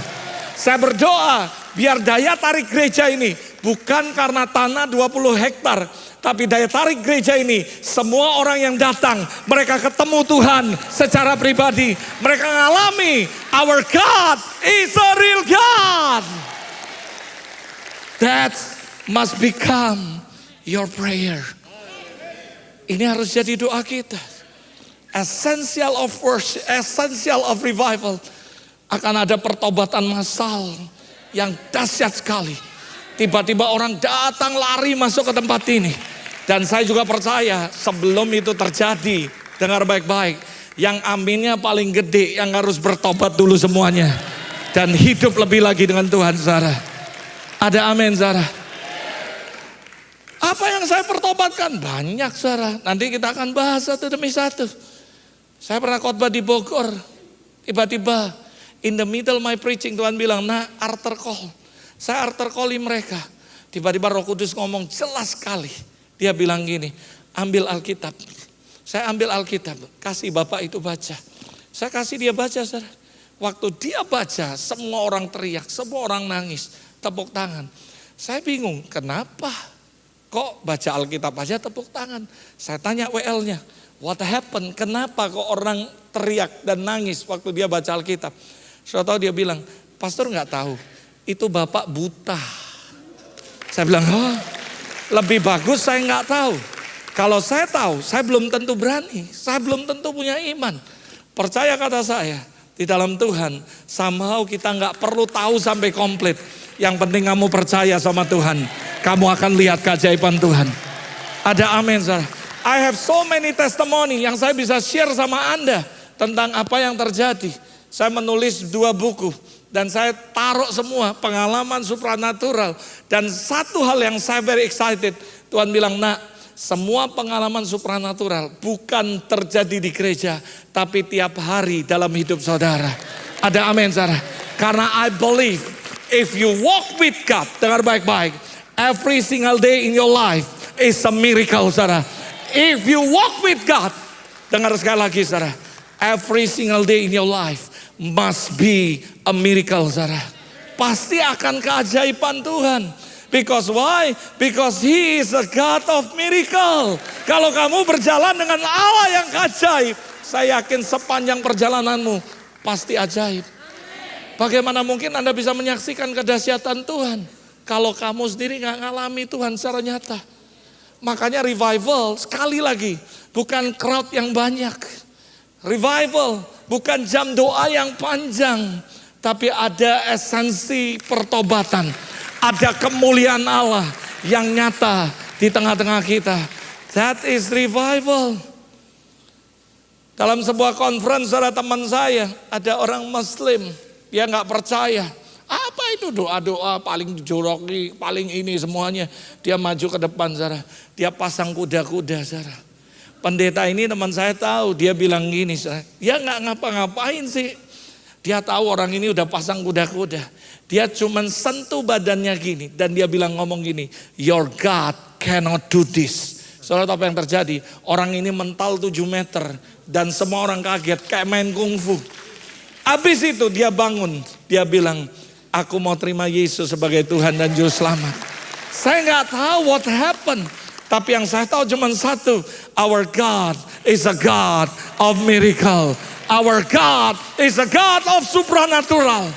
Saya berdoa biar daya tarik gereja ini bukan karena tanah 20 hektar, tapi daya tarik gereja ini semua orang yang datang, mereka ketemu Tuhan secara pribadi. Mereka mengalami our God is a real God. That must become your prayer. Ini harus jadi doa kita. Essential of worship, essential of revival. Akan ada pertobatan massal yang dahsyat sekali. Tiba-tiba orang datang lari masuk ke tempat ini. Dan saya juga percaya sebelum itu terjadi, dengar baik-baik, yang aminnya paling gede, yang harus bertobat dulu semuanya. Dan hidup lebih lagi dengan Tuhan, saudara. Ada amin, saudara. Apa yang saya pertobatkan? Banyak, saudara. Nanti kita akan bahas satu demi satu. Saya pernah khotbah di Bogor. Tiba-tiba in the middle my preaching Tuhan bilang, nah altar call. Saya altar calli mereka. Tiba-tiba Roh Kudus ngomong jelas sekali. Dia bilang gini, ambil Alkitab. Saya ambil Alkitab, kasih Bapak itu baca. Saya kasih dia baca, saudara. Waktu dia baca, semua orang teriak, semua orang nangis, tepuk tangan. Saya bingung, kenapa? Kok baca Alkitab aja tepuk tangan? Saya tanya WL-nya, what happened? Kenapa kok orang teriak dan nangis waktu dia baca Alkitab? Saya tahu dia bilang, pastor nggak tahu, itu Bapak buta. Saya bilang, oh, lebih bagus saya nggak tahu. Kalau saya tahu, saya belum tentu berani, saya belum tentu punya iman. Percaya kata saya, di dalam Tuhan, somehow kita nggak perlu tahu sampai komplit. Yang penting kamu percaya sama Tuhan. Kamu akan lihat keajaiban Tuhan. Ada amin, saudara. I have so many testimony yang saya bisa share sama Anda tentang apa yang terjadi. Saya menulis 2 buku dan saya taruh semua pengalaman supranatural. Dan satu hal yang saya very excited, Tuhan bilang, nak, semua pengalaman supranatural bukan terjadi di gereja, tapi tiap hari dalam hidup saudara. Ada amin, saudara. Karena I believe if you walk with God, dengar baik-baik, every single day in your life is a miracle, saudara. If you walk with God, dengar sekali lagi, saudara, every single day in your life must be a miracle, saudara. pasti akan keajaiban Tuhan. Because why? Because He is a God of miracle. Kalau kamu berjalan dengan Allah yang ajaib, saya yakin sepanjang perjalananmu pasti ajaib. Bagaimana mungkin Anda bisa menyaksikan kedahsyatan Tuhan kalau kamu sendiri gak ngalami Tuhan secara nyata? Makanya revival sekali lagi bukan crowd yang banyak. Revival bukan jam doa yang panjang, tapi ada esensi pertobatan. Ada kemuliaan Allah yang nyata di tengah-tengah kita. That is revival. Dalam sebuah conference ada teman saya, ada orang Muslim, dia nggak percaya. Apa itu doa-doa paling dijoroki, paling ini semuanya. Dia maju ke depan, saudara. Dia pasang kuda-kuda, saudara. Pendeta ini teman saya tahu, dia bilang gini, saudara. Dia nggak ngapa-ngapain sih. Dia tahu orang ini udah pasang kuda-kuda. Dia cuman sentuh badannya gini. Dan dia bilang ngomong gini, your God cannot do this. Saudara tahu apa yang terjadi? Orang ini mental 7 meter. Dan semua orang kaget kayak main kungfu. Habis itu dia bangun. Dia bilang, aku mau terima Yesus sebagai Tuhan dan Juru Selamat. Saya nggak tahu what happened. Tapi yang saya tahu cuma satu. Our God is a God of miracle. Our God is a God of supernatural.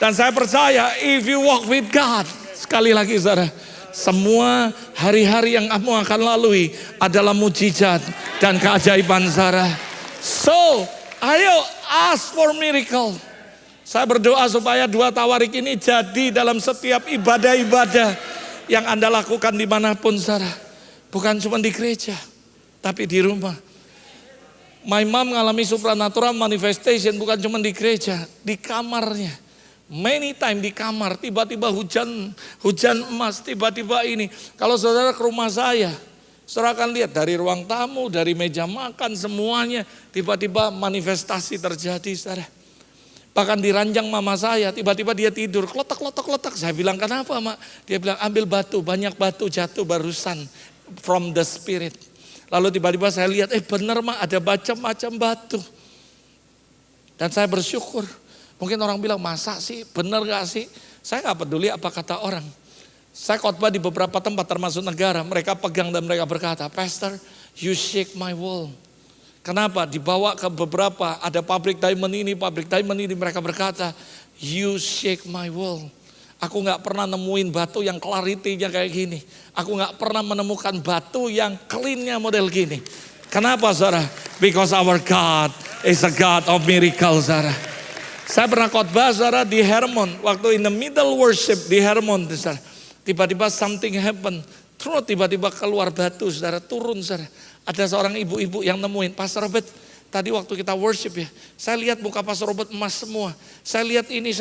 Dan saya percaya if you walk with God. Sekali lagi saudara. Semua hari-hari yang kamu akan lalui adalah mujizat dan keajaiban saudara. So ayo ask for miracle. Saya berdoa supaya 2 tawarik ini jadi dalam setiap ibadah-ibadah yang Anda lakukan dimanapun saudara. Bukan cuma di gereja. Tapi di rumah. My mom mengalami supernatural manifestation bukan cuma di gereja, di kamarnya. Many time di kamar, tiba-tiba hujan emas, tiba-tiba ini. Kalau saudara ke rumah saya, saudara akan lihat dari ruang tamu, dari meja makan, semuanya tiba-tiba manifestasi terjadi, saudara. Bahkan di ranjang mama saya, tiba-tiba dia tidur, klotak. Saya bilang, kenapa mak? Dia bilang, ambil batu, banyak batu jatuh barusan from the spirit. Lalu tiba-tiba saya lihat, benar mak, ada macam-macam batu. Dan saya bersyukur. Mungkin orang bilang, masa sih, benar gak sih? Saya gak peduli apa kata orang. Saya khotbah di beberapa tempat termasuk negara. Mereka pegang dan mereka berkata, Pastor, you shake my world. Kenapa? Dibawa ke beberapa, ada pabrik diamond ini. Mereka berkata, you shake my world. Aku gak pernah nemuin batu yang clarity-nya kayak gini. Aku gak pernah menemukan batu yang clean-nya model gini. Kenapa saudara? Because our God is a God of miracles saudara. Saya pernah khotbah saudara di Hermon. Waktu in the middle worship di Hermon saudara. Tiba-tiba something happen. Terus tiba-tiba keluar batu saudara, turun saudara. Ada seorang ibu-ibu yang nemuin, Pastor Robert, tadi waktu kita worship ya, saya lihat muka Pastor Robert emas semua. Saya lihat ini.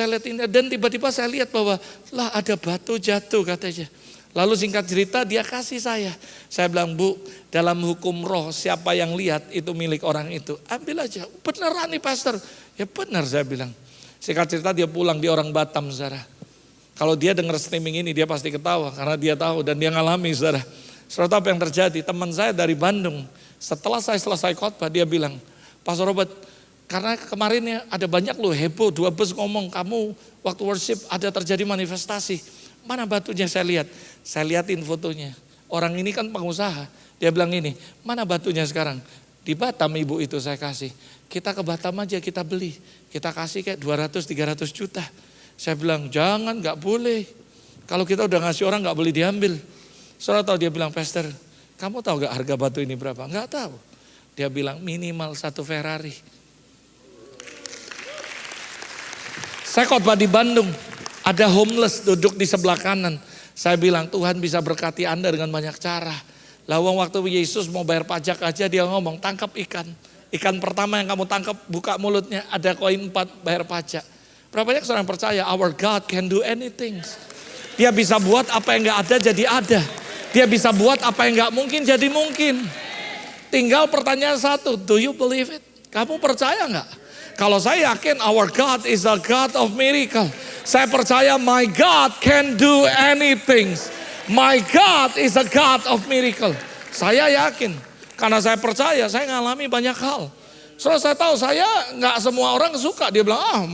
Dan tiba-tiba saya lihat bahwa lah ada batu jatuh katanya. Lalu singkat cerita dia kasih saya. Saya bilang, Bu, dalam hukum roh siapa yang lihat itu milik orang itu. Ambil aja. Beneran nih Pastor. Ya benar saya bilang. Singkat cerita dia pulang, dia orang Batam saudara. Kalau dia dengar streaming ini dia pasti ketawa. Karena dia tahu dan dia ngalami saudara. Saudara apa yang terjadi? Teman saya dari Bandung. Setelah saya selesai khotbah dia bilang, Pastor Robert, karena kemarin ya ada banyak loh heboh. 2 bus ngomong kamu waktu worship ada terjadi manifestasi. Mana batunya saya lihat? Saya liatin fotonya. Orang ini kan pengusaha. Dia bilang ini, mana batunya sekarang? Di Batam ibu itu saya kasih. Kita ke Batam aja kita beli. Kita kasih kayak 200-300 juta. Saya bilang jangan, gak boleh. Kalau kita udah ngasih orang gak boleh diambil. Saudara tahu dia bilang, Pastor, kamu tahu gak harga batu ini berapa? Gak tahu. Dia bilang minimal 1 Ferrari. Saya khotbah di Bandung. Ada homeless duduk di sebelah kanan. Saya bilang Tuhan bisa berkati Anda dengan banyak cara. Lawang waktu Yesus mau bayar pajak aja dia ngomong tangkap ikan. Ikan pertama yang kamu tangkap buka mulutnya ada koin 4 bayar pajak. Berapa banyak orang percaya our God can do anything. Dia bisa buat apa yang gak ada jadi ada. Dia bisa buat apa yang gak mungkin jadi mungkin. Tinggal pertanyaan satu, do you believe it? Kamu percaya gak? Kalau saya yakin our God is a God of miracle. Saya percaya my God can do anything. My God is a God of miracle. Saya yakin. Karena saya percaya, saya ngalami banyak hal. Soalnya saya tahu saya gak semua orang suka. Dia bilang,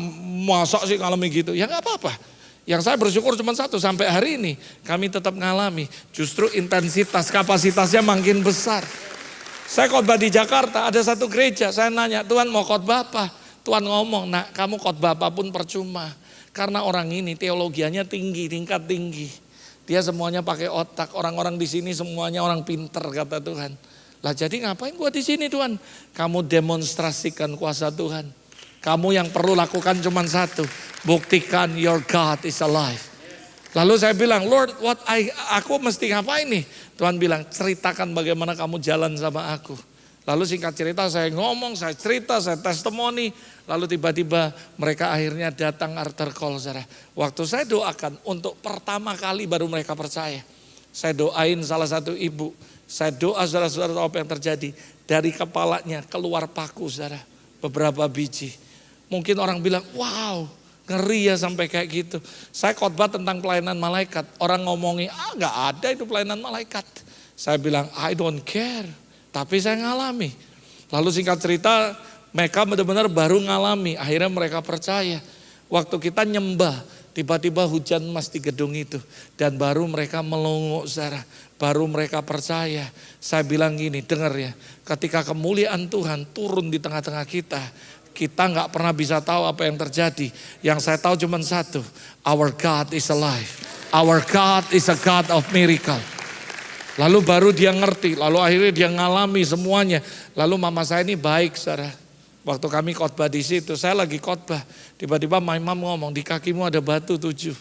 masa sih ngalami gitu. Ya gak apa-apa. Yang saya bersyukur cuma satu, sampai hari ini kami tetap mengalami. Justru intensitas, kapasitasnya makin besar. Saya khotbah di Jakarta, ada satu gereja, saya nanya, Tuhan mau khotbah apa? Tuhan ngomong, nak kamu khotbah apapun percuma. Karena orang ini teologianya tinggi, tingkat tinggi. Dia semuanya pakai otak, orang-orang di sini semuanya orang pinter kata Tuhan. Lah jadi ngapain gua di sini Tuhan? Kamu demonstrasikan kuasa Tuhan. Kamu yang perlu lakukan cuma satu, buktikan your God is alive. Lalu saya bilang, Lord, aku mesti ngapain nih? Tuhan bilang, ceritakan bagaimana kamu jalan sama aku. Lalu singkat cerita saya ngomong, saya cerita, saya testimoni. Lalu tiba-tiba mereka akhirnya datang altar call. Saudara. Waktu saya doakan untuk pertama kali baru mereka percaya. Saya doain salah satu ibu. Saya doa saudara-saudara apa yang terjadi. Dari kepalanya keluar paku saudara. Beberapa biji. Mungkin orang bilang, wow ngeri ya sampai kayak gitu. Saya khotbah tentang pelayanan malaikat. Orang ngomongin, gak ada itu pelayanan malaikat. Saya bilang, I don't care. Tapi saya ngalami. Lalu singkat cerita, mereka benar-benar baru ngalami. Akhirnya mereka percaya. Waktu kita nyembah, tiba-tiba hujan emas di gedung itu. Dan baru mereka melongo, saudara. Baru mereka percaya. Saya bilang gini, dengar ya. Ketika kemuliaan Tuhan turun di tengah-tengah kita. Kita gak pernah bisa tahu apa yang terjadi. Yang saya tahu cuma satu. Our God is alive. Our God is a God of miracle. Lalu baru dia ngerti. Lalu akhirnya dia ngalami semuanya. Lalu mama saya ini baik saudara. Waktu kami khotbah di situ. Saya lagi khotbah. Tiba-tiba my mom ngomong. Di kakimu ada batu 7.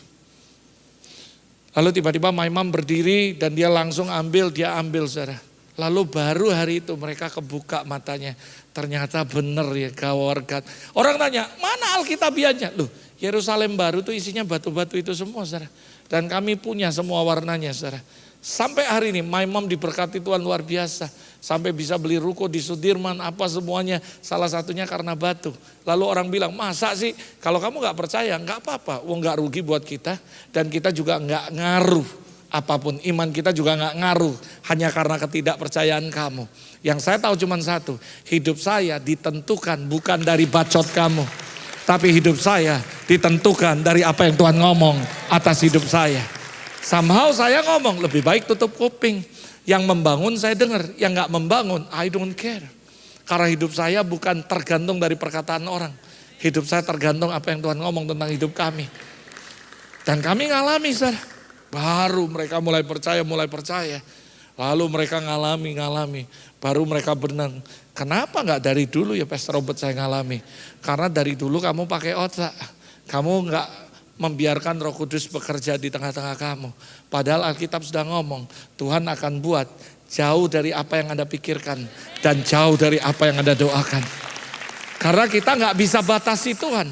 Lalu tiba-tiba my mom berdiri. Dan dia langsung ambil. Dia ambil saudara. Lalu baru hari itu mereka kebuka matanya. Ternyata benar ya gawargat. Orang tanya, mana Alkitabiahnya? Loh, Yerusalem baru tuh isinya batu-batu itu semua saudara. Dan kami punya semua warnanya saudara. Sampai hari ini my mom diberkati Tuhan luar biasa. Sampai bisa beli ruko di Sudirman apa semuanya. Salah satunya karena batu. Lalu orang bilang, masa sih kalau kamu gak percaya gak apa-apa. Wong gak rugi buat kita. Dan kita juga gak ngaruh. Apapun iman kita juga gak ngaruh hanya karena ketidakpercayaan kamu. Yang saya tahu cuma satu, hidup saya ditentukan bukan dari bacot kamu. Tapi hidup saya ditentukan dari apa yang Tuhan ngomong atas hidup saya. Somehow saya ngomong lebih baik tutup kuping. Yang membangun saya dengar, yang gak membangun I don't care. Karena hidup saya bukan tergantung dari perkataan orang. Hidup saya tergantung apa yang Tuhan ngomong tentang hidup kami. Dan kami ngalami saudara. Baru mereka mulai percaya. Lalu mereka ngalami. Baru mereka benar. Kenapa gak dari dulu ya Pastor Robert saya ngalami? Karena dari dulu kamu pakai otak. Kamu gak membiarkan Roh Kudus bekerja di tengah-tengah kamu. Padahal Alkitab sudah ngomong. Tuhan akan buat jauh dari apa yang Anda pikirkan. Dan jauh dari apa yang Anda doakan. Karena kita gak bisa batasi Tuhan.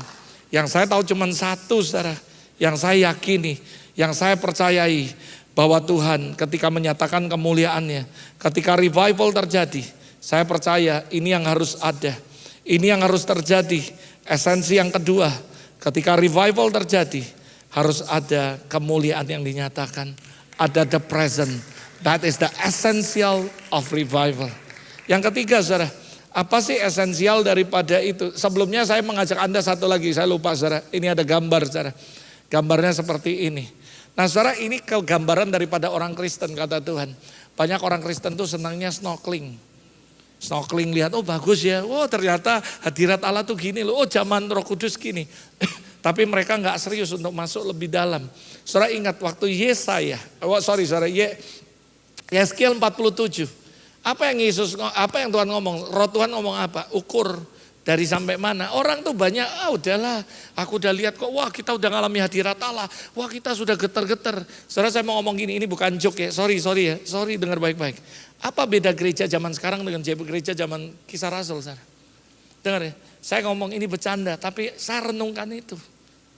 Yang saya tahu cuma satu saudara. Yang saya yakini. Yang saya percayai bahwa Tuhan ketika menyatakan kemuliaannya, ketika revival terjadi, saya percaya ini yang harus ada. Ini yang harus terjadi. Esensi yang kedua, ketika revival terjadi, harus ada kemuliaan yang dinyatakan. Ada the present. That is the essential of revival. Yang ketiga saudara, apa sih esensial daripada itu? Sebelumnya saya mengajak Anda satu lagi, saya lupa saudara. Ini ada gambar saudara. Gambarnya seperti ini. Nah saudara ini kegambaran daripada orang Kristen kata Tuhan. Banyak orang Kristen tuh senangnya snorkeling. Snorkeling lihat, oh bagus ya. Oh ternyata hadirat Allah tuh gini loh. Oh zaman Roh Kudus gini. Tapi mereka gak serius untuk masuk lebih dalam. Saudara ingat waktu Yesaya. Yeskiel 47. Apa yang Tuhan ngomong? Roh Tuhan ngomong apa? Ukur. Dari sampai mana? Orang tuh banyak, udahlah aku udah lihat kok, wah kita udah ngalami hadirat Allah. Wah kita sudah getar-getar. Saudara saya mau ngomong gini, ini bukan joke ya, sorry dengar baik-baik. Apa beda gereja zaman sekarang dengan gereja zaman Kisah Rasul? Saudara? Dengar ya, saya ngomong ini bercanda, tapi saya renungkan itu.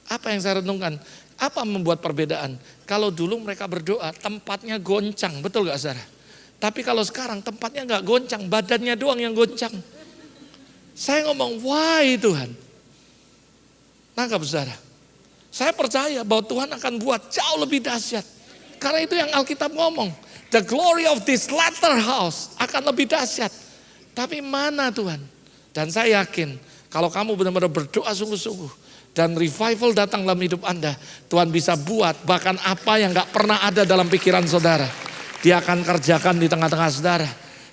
Apa yang saya renungkan? Apa membuat perbedaan? Kalau dulu mereka berdoa, tempatnya goncang, betul gak saudara? Tapi kalau sekarang tempatnya gak goncang, badannya doang yang goncang. Saya ngomong, why Tuhan? Nangkap saudara. Saya percaya bahwa Tuhan akan buat jauh lebih dahsyat. Karena itu yang Alkitab ngomong. The glory of this latter house akan lebih dahsyat. Tapi mana Tuhan? Dan saya yakin, kalau kamu benar-benar berdoa sungguh-sungguh. dan revival datang dalam hidup Anda, Tuhan bisa buat bahkan apa yang gak pernah ada dalam pikiran saudara. Dia akan kerjakan di tengah-tengah saudara.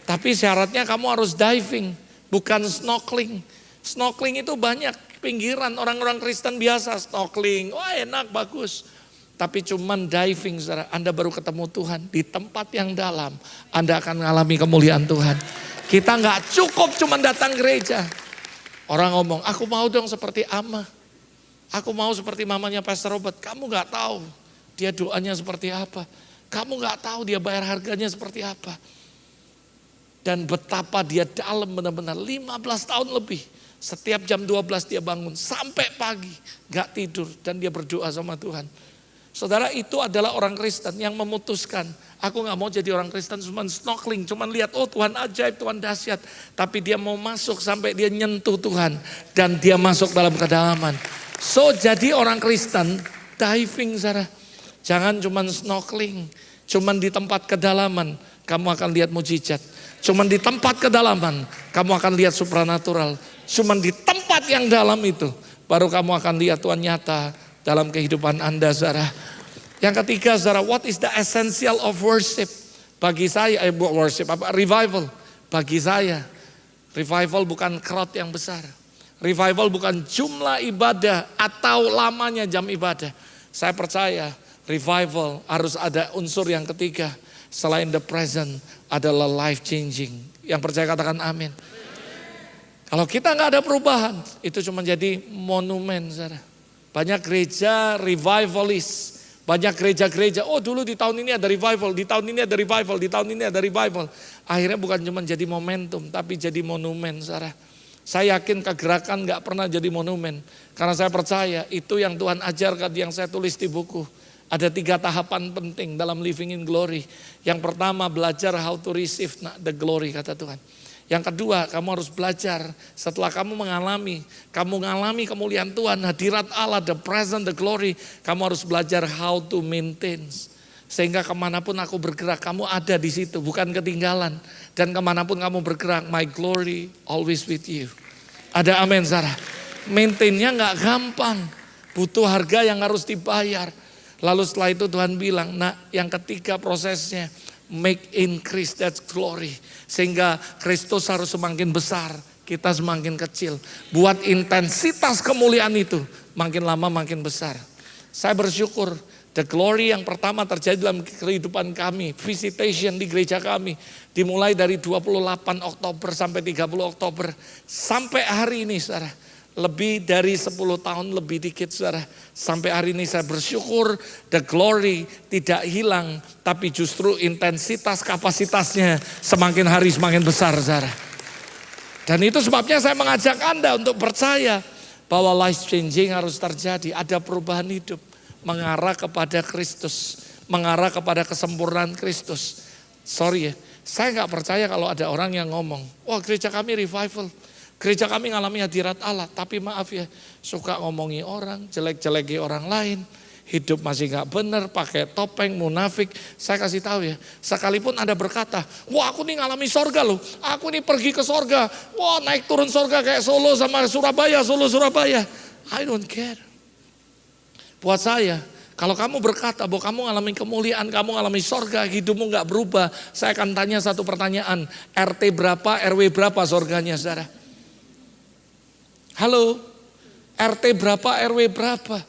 Tapi syaratnya kamu harus diving, bukan snorkeling. Snorkeling itu banyak pinggiran, orang-orang Kristen biasa snorkeling, wah enak, bagus. Tapi cuman diving saudara, Anda baru ketemu Tuhan di tempat yang dalam, Anda akan mengalami kemuliaan Tuhan. Kita gak cukup cuman datang gereja. Orang ngomong, aku mau dong seperti Ama. Aku mau seperti mamanya Pastor Robert. Kamu gak tahu dia doanya seperti apa. Kamu gak tahu dia bayar harganya seperti apa. Dan betapa dia dalam benar-benar 15 tahun lebih. Setiap jam 12 dia bangun sampai pagi. Gak tidur dan dia berdoa sama Tuhan. Saudara, itu adalah orang Kristen yang memutuskan. Aku gak mau jadi orang Kristen cuma snorkeling. Cuma lihat, oh Tuhan ajaib, Tuhan dahsyat. Tapi dia mau masuk sampai dia nyentuh Tuhan. Dan dia masuk dalam kedalaman. So jadi orang Kristen diving saudara. Jangan cuman snorkeling. Cuman di tempat kedalaman kamu akan lihat mujizat. Cuman di tempat kedalaman kamu akan lihat supranatural. Cuman di tempat yang dalam itu baru kamu akan lihat Tuhan nyata dalam kehidupan Anda saudara. Yang ketiga saudara, what is the essential of worship? Bagi saya, revival. Bagi saya, revival bukan crowd yang besar. Revival bukan jumlah ibadah atau lamanya jam ibadah. Saya percaya revival harus ada unsur yang ketiga. Selain the present adalah life changing. Yang percaya katakan amin. Kalau kita gak ada perubahan, itu cuma jadi monumen. Saudara. Banyak gereja revivalis. Banyak gereja-gereja, oh dulu di tahun ini ada revival, di tahun ini ada revival, di tahun ini ada revival. Akhirnya bukan cuma jadi momentum, tapi jadi monumen. Saudara. Saya yakin kegerakan gak pernah jadi monumen. Karena saya percaya itu yang Tuhan ajarkan, yang saya tulis di buku. Ada 3 tahapan penting dalam living in glory. Yang pertama belajar how to receive the glory kata Tuhan. Yang kedua kamu harus belajar setelah kamu mengalami kemuliaan Tuhan, hadirat Allah, the present, the glory. Kamu harus belajar how to maintain. Sehingga kemanapun aku bergerak kamu ada di situ, bukan ketinggalan. Dan kemanapun kamu bergerak, my glory always with you. Ada amin Sarah. Maintainnya gak gampang, butuh harga yang harus dibayar. Lalu setelah itu Tuhan bilang, nah yang ketiga prosesnya, make increase that glory. Sehingga Kristus harus semakin besar, kita semakin kecil. Buat intensitas kemuliaan itu makin lama makin besar. Saya bersyukur the glory yang pertama terjadi dalam kehidupan kami, visitation di gereja kami. Dimulai dari 28 Oktober sampai 30 Oktober. Sampai hari ini saudara, lebih dari 10 tahun lebih dikit saudara. Sampai hari ini saya bersyukur the glory tidak hilang. Tapi justru intensitas kapasitasnya semakin hari semakin besar saudara. Dan itu sebabnya saya mengajak Anda untuk percaya bahwa life changing harus terjadi. Ada perubahan hidup. Mengarah kepada Kristus, mengarah kepada kesempurnaan Kristus. Sorry ya, saya gak percaya kalau ada orang yang ngomong, wah gereja kami revival, gereja kami ngalami hadirat Allah. Tapi maaf ya, suka ngomongi orang, jelek-jeleki orang lain, hidup masih gak benar, pakai topeng, munafik. Saya kasih tahu ya, sekalipun Anda berkata, wah aku nih ngalami sorga loh, aku nih pergi ke sorga, wah naik turun sorga kayak Solo sama Surabaya, Solo-Surabaya. I don't care. Buat saya, kalau kamu berkata bahwa kamu mengalami kemuliaan, kamu mengalami sorga, hidupmu gak berubah. Saya akan tanya satu pertanyaan, RT berapa, RW berapa sorganya saudara? Halo, RT berapa, RW berapa?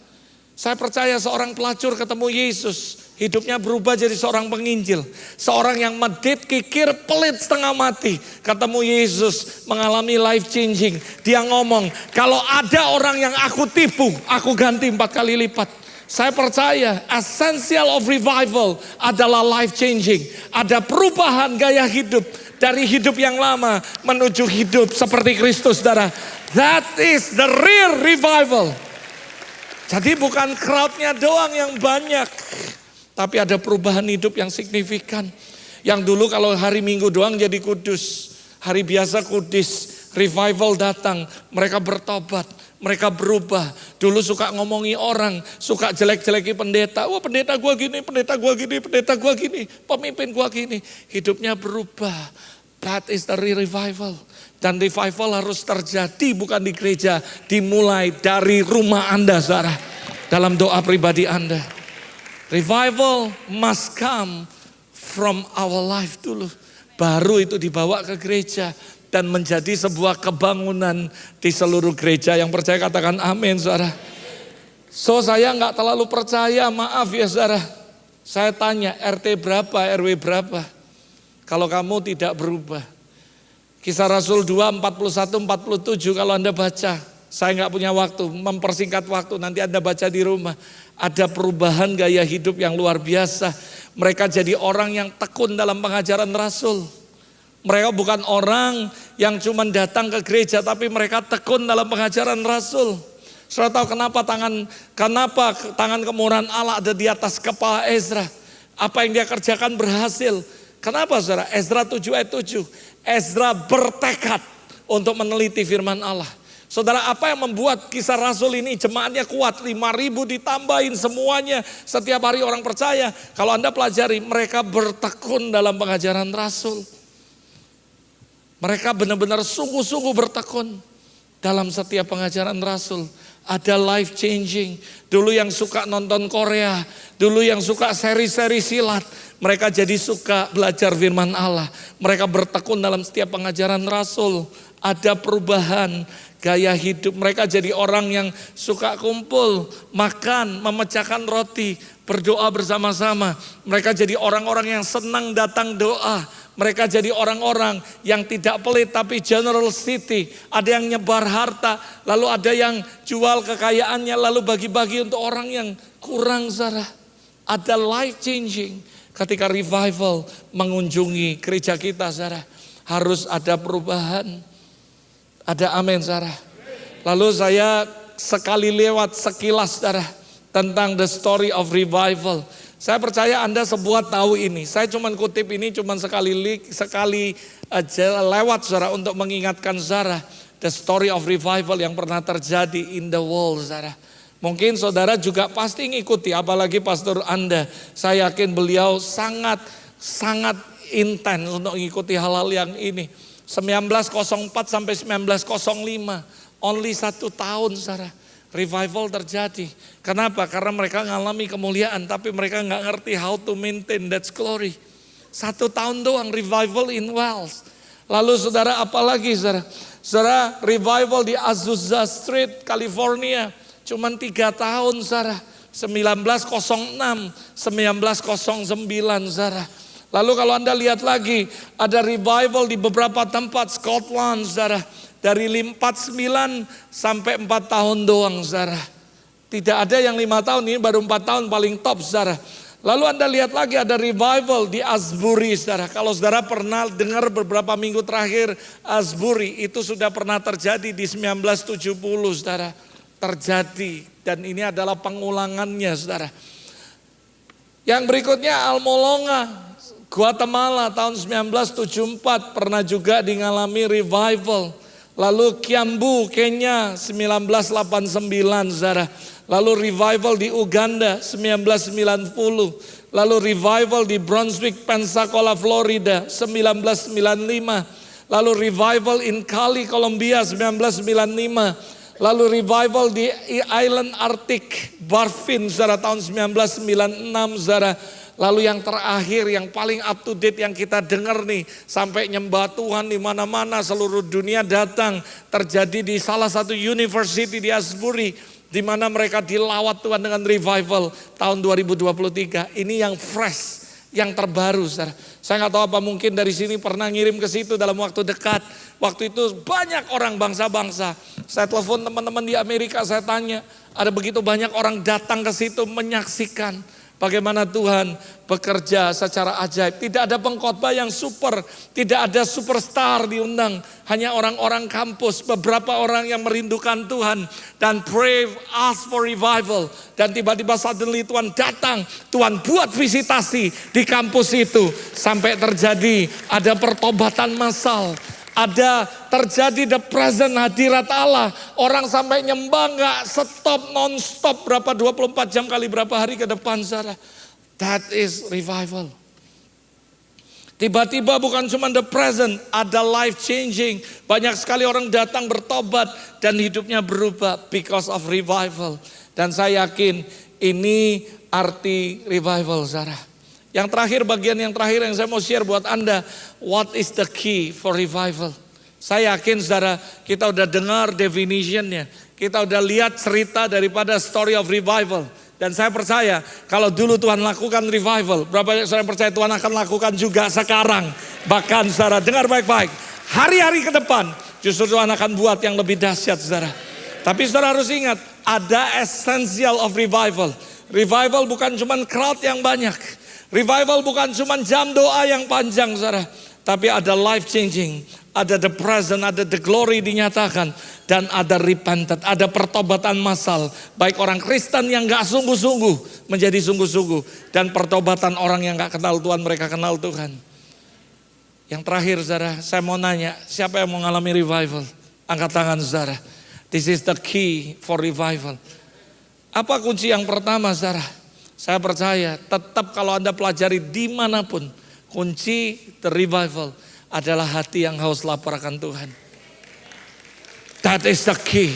Saya percaya seorang pelacur ketemu Yesus, hidupnya berubah jadi seorang penginjil. Seorang yang medit, kikir, pelit, setengah mati. Ketemu Yesus, mengalami life changing. Dia ngomong, kalau ada orang yang aku tipu, aku ganti 4 kali lipat. Saya percaya essential of revival adalah life changing. Ada perubahan gaya hidup. Dari hidup yang lama menuju hidup seperti Kristus saudara. That is the real revival. Jadi bukan crowdnya doang yang banyak. Tapi ada perubahan hidup yang signifikan. Yang dulu kalau hari Minggu doang jadi kudus. Hari biasa kudus. Revival datang. Mereka bertobat. Mereka berubah. Dulu suka ngomongi orang. Suka jelek-jeleki pendeta. Wah pendeta gua gini, pendeta gua gini, pendeta gua gini. Pemimpin gua gini. Hidupnya berubah. That is the real revival. Dan revival harus terjadi bukan di gereja, dimulai dari rumah Anda, saudara. Dalam doa pribadi Anda. Revival must come from our life dulu. Baru itu dibawa ke gereja dan menjadi sebuah kebangunan di seluruh gereja. Yang percaya katakan amin, saudara. So saya nggak terlalu percaya, maaf ya saudara. Saya tanya RT berapa, RW berapa. Kalau kamu tidak berubah. Kisah Rasul 2, 41, 47 kalau Anda baca. Saya nggak punya waktu, mempersingkat waktu, nanti Anda baca di rumah. Ada perubahan gaya hidup yang luar biasa. Mereka jadi orang yang tekun dalam pengajaran Rasul. Mereka bukan orang yang cuma datang ke gereja, tapi mereka tekun dalam pengajaran Rasul. Saudara tahu kenapa tangan kemurahan Allah ada di atas kepala Ezra? Apa yang dia kerjakan berhasil. Kenapa saudara? Ezra 7 ayat 7. Ezra bertekad untuk meneliti firman Allah. Saudara, apa yang membuat Kisah Rasul ini jemaatnya kuat? 5.000 ditambahin semuanya. Setiap hari orang percaya. Kalau Anda pelajari, mereka bertekun dalam pengajaran Rasul. Mereka benar-benar sungguh-sungguh bertekun dalam setiap pengajaran Rasul. Ada life changing. Dulu yang suka nonton Korea, dulu yang suka seri-seri silat, mereka jadi suka belajar firman Allah. Mereka bertekun dalam setiap pengajaran Rasul. Ada perubahan gaya hidup. Mereka jadi orang yang suka kumpul, makan, memecahkan roti, berdoa bersama-sama. Mereka jadi orang-orang yang senang datang doa. Mereka jadi orang-orang yang tidak pelit tapi generosity. Ada yang nyebar harta, lalu ada yang jual kekayaannya, lalu bagi-bagi untuk orang yang kurang, saudara. Ada life changing ketika revival mengunjungi gereja kita, saudara. Harus ada perubahan. Ada amin, saudara. Lalu saya sekali lewat sekilas, saudara, tentang the story of revival. Saya percaya Anda sebuah tahu ini. Saya cuma kutip ini cuma sekali aja lewat, saudara, untuk mengingatkan saudara the story of revival yang pernah terjadi in the world, saudara. Mungkin saudara juga pasti ngikuti, apalagi pastor Anda. Saya yakin beliau sangat intens untuk mengikuti hal-hal yang ini. 1904 sampai 1905, only 1 tahun, saudara. Revival terjadi. Kenapa? Karena mereka ngalami kemuliaan, tapi mereka nggak ngerti how to maintain that glory. 1 tahun doang revival in Wales. Lalu saudara, apalagi saudara? Saudara, revival di Azusa Street, California. Cuman 3 tahun, saudara. 1906, 1909, saudara. Lalu kalau Anda lihat lagi, ada revival di beberapa tempat, Scotland, saudara. Dari 49 sampai 4 tahun doang, saudara. Tidak ada yang 5 tahun, ini baru 4 tahun paling top, saudara. Lalu Anda lihat lagi ada revival di Asbury, saudara. Kalau saudara pernah dengar beberapa minggu terakhir Asbury, itu sudah pernah terjadi di 1970, saudara. Terjadi, dan ini adalah pengulangannya, saudara. Yang berikutnya Almolonga, Guatemala tahun 1974 pernah juga mengalami revival. Lalu Kiambu, Kenya 1989, saudara. Lalu revival di Uganda 1990. Lalu revival di Brunswick, Pensacola, Florida 1995. Lalu revival in Cali, Colombia 1995. Lalu revival di Island Arctic, Barfin, saudara, tahun 1996, saudara. Lalu yang terakhir, yang paling up to date yang kita dengar nih, sampai nyembah Tuhan di mana-mana, seluruh dunia datang, terjadi di salah satu university di Asbury, di mana mereka dilawat Tuhan dengan revival tahun 2023. Ini yang fresh, yang terbaru, saudara. Saya nggak tahu apa mungkin dari sini pernah ngirim ke situ dalam waktu dekat. Waktu itu banyak orang bangsa-bangsa. Saya telepon teman-teman di Amerika, saya tanya, ada begitu banyak orang datang ke situ menyaksikan bagaimana Tuhan bekerja secara ajaib. Tidak ada pengkhotbah yang super, tidak ada superstar diundang. Hanya orang-orang kampus, beberapa orang yang merindukan Tuhan. Dan pray, ask for revival. Dan tiba-tiba suddenly Tuhan datang, Tuhan buat visitasi di kampus itu. Sampai terjadi, ada pertobatan massal. Ada terjadi the present hadirat Allah. Orang sampai nyembah gak stop, non-stop berapa 24 jam kali berapa hari ke depan, saudara. That is revival. Tiba-tiba bukan cuma the present, ada life changing. Banyak sekali orang datang bertobat dan hidupnya berubah because of revival. Dan saya yakin ini arti revival, saudara. Yang terakhir, bagian yang terakhir yang saya mau share buat Anda. What is the key for revival? Saya yakin saudara, kita udah dengar definitionnya. Kita udah lihat cerita daripada story of revival. Dan saya percaya kalau dulu Tuhan lakukan revival, berapa banyak saudara percaya Tuhan akan lakukan juga sekarang. Bahkan saudara dengar baik-baik, hari-hari ke depan justru Tuhan akan buat yang lebih dahsyat saudara. Tapi saudara harus ingat, ada essential of revival. Revival bukan cuma crowd yang banyak. Revival bukan cuma jam doa yang panjang saudara. Tapi ada life changing, ada the present, ada the glory dinyatakan. Dan ada repentant, ada pertobatan massal. Baik orang Kristen yang gak sungguh-sungguh menjadi sungguh-sungguh. Dan pertobatan orang yang gak kenal Tuhan, mereka kenal Tuhan. Yang terakhir saudara, saya mau nanya, siapa yang mau mengalami revival? Angkat tangan saudara. This is the key for revival. Apa kunci yang pertama saudara? Saya percaya tetap kalau Anda pelajari dimanapun, kunci the revival adalah hati yang haus lapar akan Tuhan. That is the key.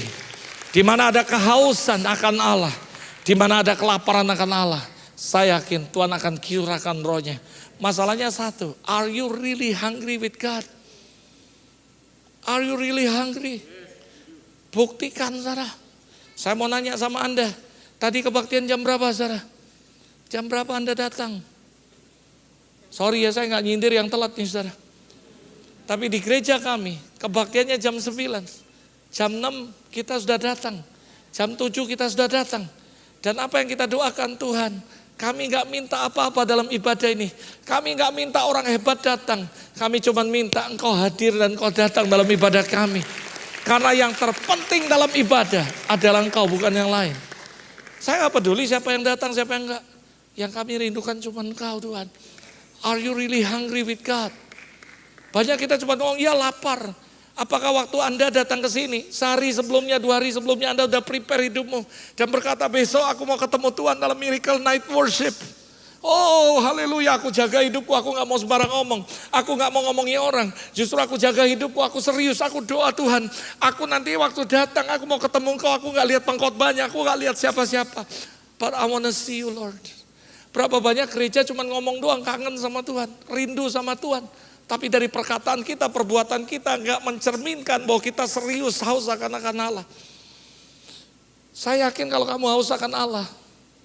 Di mana ada kehausan akan Allah, di mana ada kelaparan akan Allah, saya yakin Tuhan akan curahkan rohnya. Masalahnya satu, are you really hungry with God? Are you really hungry? Buktikan saudara. Saya mau nanya sama Anda, tadi kebaktian jam berapa saudara? Jam berapa Anda datang? Sorry ya, saya gak nyindir yang telat nih saudara. Tapi di gereja kami, kebaktiannya jam 9. Jam 6 kita sudah datang. Jam 7 kita sudah datang. Dan apa yang kita doakan Tuhan, kami gak minta apa-apa dalam ibadah ini. Kami gak minta orang hebat datang. Kami cuma minta Engkau hadir dan Engkau datang dalam ibadah kami. Karena yang terpenting dalam ibadah adalah Engkau, bukan yang lain. Saya gak peduli siapa yang datang, siapa yang enggak. Yang kami rindukan cuma Engkau Tuhan. Are you really hungry with God? Banyak kita cuma ngomong, ya lapar. Apakah waktu Anda datang ke sini, sehari sebelumnya, 2 hari sebelumnya Anda udah prepare hidupmu. Dan berkata besok aku mau ketemu Tuhan dalam miracle night worship. Oh haleluya, aku jaga hidupku, aku gak mau sembarang ngomong. Aku gak mau ngomongi orang, justru aku jaga hidupku, aku serius, aku doa Tuhan. Aku nanti waktu datang, aku mau ketemu Engkau, aku gak lihat pengkhotbahnya, aku gak lihat siapa-siapa. But I wanna see you Lord. Berapa banyak gereja cuma ngomong doang, kangen sama Tuhan, rindu sama Tuhan. Tapi dari perkataan kita, perbuatan kita gak mencerminkan bahwa kita serius haus akan Allah. Saya yakin kalau kamu haus akan Allah,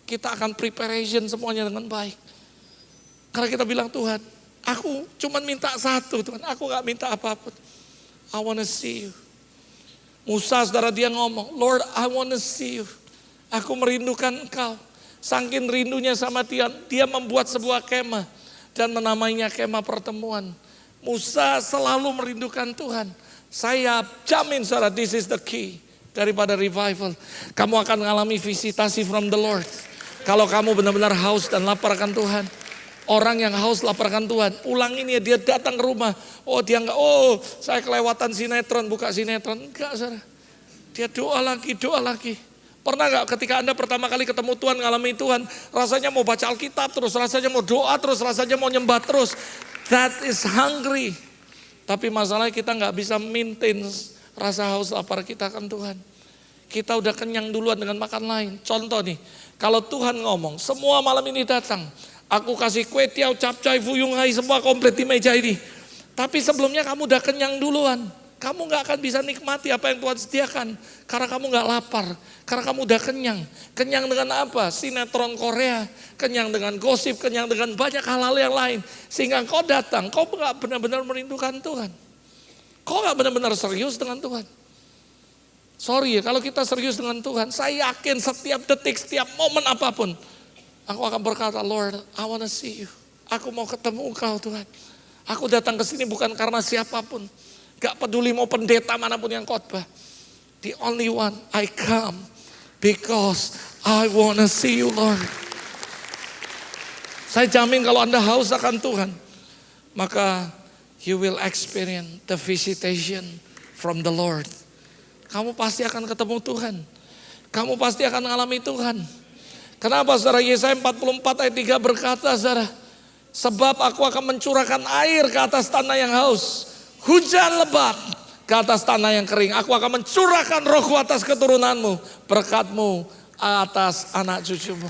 kita akan preparation semuanya dengan baik. Karena kita bilang Tuhan, aku cuma minta satu Tuhan, aku gak minta apapun. I wanna see you. Musa saudara dia ngomong, Lord I wanna see you. Aku merindukan Engkau. Saking rindunya sama dia membuat sebuah kemah. Dan menamainya kemah pertemuan. Musa selalu merindukan Tuhan. Saya jamin saudara, this is the key daripada revival. Kamu akan mengalami visitasi from the Lord. Kalau kamu benar-benar haus dan lapar akan Tuhan. Orang yang haus lapar akan Tuhan, ulangin ya, dia datang ke rumah. Oh dia enggak, oh saya kelewatan sinetron, buka sinetron. Enggak saudara. Dia doa lagi. Pernah enggak ketika Anda pertama kali ketemu Tuhan, ngalami Tuhan, rasanya mau baca Alkitab terus, rasanya mau doa terus, rasanya mau nyembah terus. That is hungry. Tapi masalahnya kita nggak bisa maintain rasa haus lapar kita akan Tuhan. Kita udah kenyang duluan dengan makan lain. Contoh nih, kalau Tuhan ngomong, semua malam ini datang. Aku kasih kue tiaw, capcay, fuyung hai, semua komplit di meja ini. Tapi sebelumnya kamu udah kenyang duluan. Kamu gak akan bisa nikmati apa yang Tuhan sediakan. Karena kamu gak lapar. Karena kamu udah kenyang. Kenyang dengan apa? Sinetron Korea. Kenyang dengan gosip. Kenyang dengan banyak hal-hal yang lain. Sehingga kau datang. Kau gak benar-benar merindukan Tuhan. Kau gak benar-benar serius dengan Tuhan. Sorry ya, kalau kita serius dengan Tuhan. Saya yakin setiap detik, setiap momen apapun. Aku akan berkata, Lord, I wanna see you. Aku mau ketemu Engkau Tuhan. Aku datang ke sini bukan karena siapapun. Gak peduli mau pendeta manapun yang khotbah. The only one I come because I wanna see you Lord. Saya jamin kalau Anda haus akan Tuhan, maka you will experience the visitation from the Lord. Kamu pasti akan ketemu Tuhan. Kamu pasti akan mengalami Tuhan. Kenapa saudara? Yesaya 44 ayat 3 berkata saudara, Sebab aku akan mencurahkan air ke atas tanah yang haus. Hujan lebat ke atas tanah yang kering. Aku akan mencurahkan rohku atas keturunanmu. Berkatmu atas anak cucumu.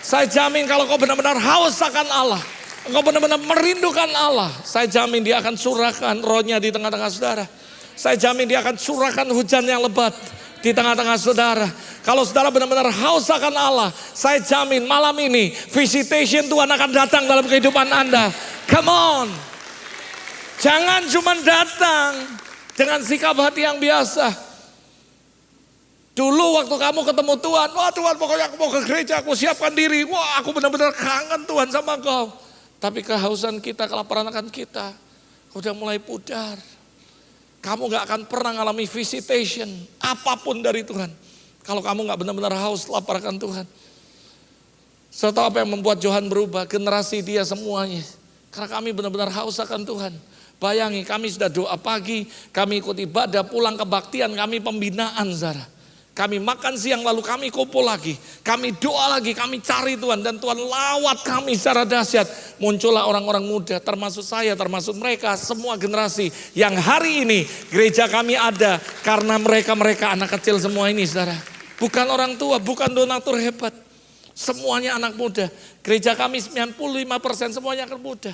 Saya jamin kalau kau benar-benar haus akan Allah. Engkau benar-benar merindukan Allah. Saya jamin dia akan curahkan rohnya di tengah-tengah saudara. Saya jamin dia akan curahkan hujan yang lebat di tengah-tengah saudara. Kalau saudara benar-benar haus akan Allah, saya jamin malam ini visitation Tuhan akan datang dalam kehidupan Anda. Come on. Jangan cuma datang dengan sikap hati yang biasa. Dulu waktu kamu ketemu Tuhan, wah Tuhan pokoknya aku mau ke gereja, aku siapkan diri. Wah aku benar-benar kangen Tuhan sama Engkau. Tapi kehausan kita, kelaparan akan kita udah mulai pudar. Kamu gak akan pernah ngalami visitation apapun dari Tuhan. Kalau kamu gak benar-benar haus lapar akan Tuhan. Serta apa yang membuat Johan berubah, generasi dia semuanya. Karena kami benar-benar haus akan Tuhan. Bayangi kami sudah doa pagi, kami ikut ibadah, pulang kebaktian, kami pembinaan saudara. Kami makan siang lalu kami kumpul lagi. Kami doa lagi, kami cari Tuhan. Dan Tuhan lawat kami secara dahsyat. Muncullah orang-orang muda, termasuk saya, termasuk mereka. Semua generasi yang hari ini gereja kami ada. Karena mereka-mereka anak kecil semua ini saudara. Bukan orang tua, bukan donatur hebat. Semuanya anak muda. Gereja kami 95% semuanya anak muda.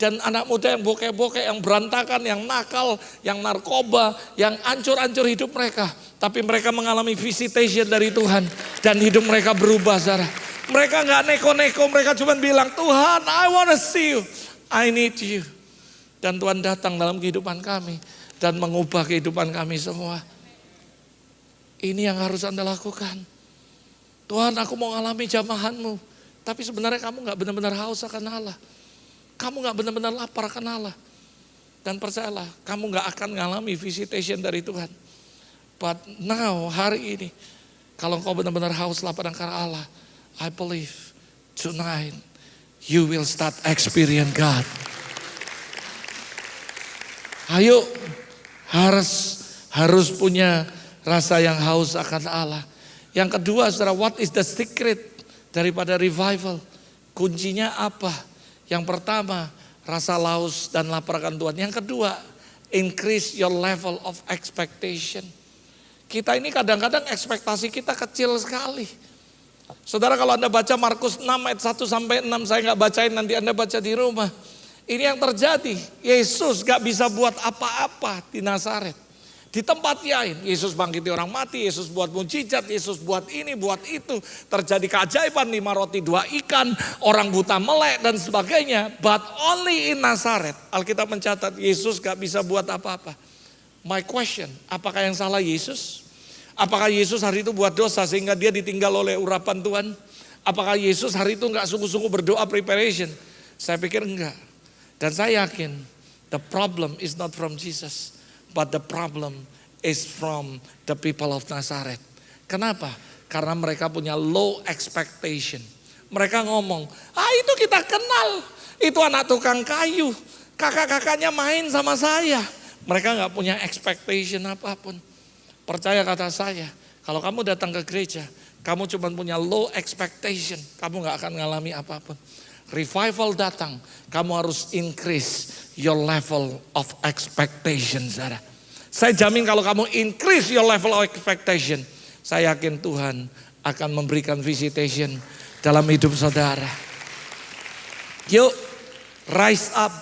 Dan anak muda yang bokeh-bokeh, yang berantakan, yang nakal, yang narkoba, yang ancur-ancur hidup mereka. Tapi mereka mengalami visitation dari Tuhan. Dan hidup mereka berubah saudara. Mereka gak neko-neko, mereka cuma bilang, Tuhan I wanna see you, I need you. Dan Tuhan datang dalam kehidupan kami. Dan mengubah kehidupan kami semua. Ini yang harus Anda lakukan. Tuhan aku mau ngalami jamahanmu. Tapi sebenarnya kamu gak benar-benar haus akan Allah. Kamu gak benar-benar lapar akan Allah. Dan percayalah, kamu gak akan ngalami visitation dari Tuhan. But now, hari ini, kalau kau benar-benar haus lapar akan Allah, I believe tonight you will start experience God. Ayo, harus punya rasa yang haus akan Allah. Yang kedua, saudara, what is the secret daripada revival? Kuncinya apa? Yang pertama, rasa haus dan lapar akan Tuhan. Yang kedua, increase your level of expectation. Kita ini kadang-kadang ekspektasi kita kecil sekali. Saudara kalau Anda baca Markus 6 ayat 1 sampai 6, saya gak bacain, nanti Anda baca di rumah. Ini yang terjadi, Yesus gak bisa buat apa-apa di Nazaret. Di tempat lain, Yesus bangkiti orang mati, Yesus buat mujizat, Yesus buat ini, buat itu. Terjadi keajaiban, 5 roti 2 ikan, orang buta melek dan sebagainya. But only in Nazaret, Alkitab mencatat Yesus gak bisa buat apa-apa. My question, apakah yang salah Yesus? Apakah Yesus hari itu buat dosa sehingga dia ditinggal oleh urapan Tuhan? Apakah Yesus hari itu gak sungguh-sungguh berdoa preparation? Saya pikir enggak. Dan saya yakin, the problem is not from Jesus. But the problem is from the people of Nazareth. Kenapa? Karena mereka punya low expectation. Mereka ngomong, itu kita kenal. Itu anak tukang kayu. Kakak-kakaknya main sama saya. Mereka gak punya expectation apapun. Percaya kata saya, kalau kamu datang ke gereja, kamu cuma punya low expectation. Kamu gak akan ngalami apapun. Revival datang, kamu harus increase your level of expectation, saudara. Saya jamin kalau kamu increase your level of expectation, saya yakin Tuhan akan memberikan visitation dalam hidup saudara. Yuk, rise up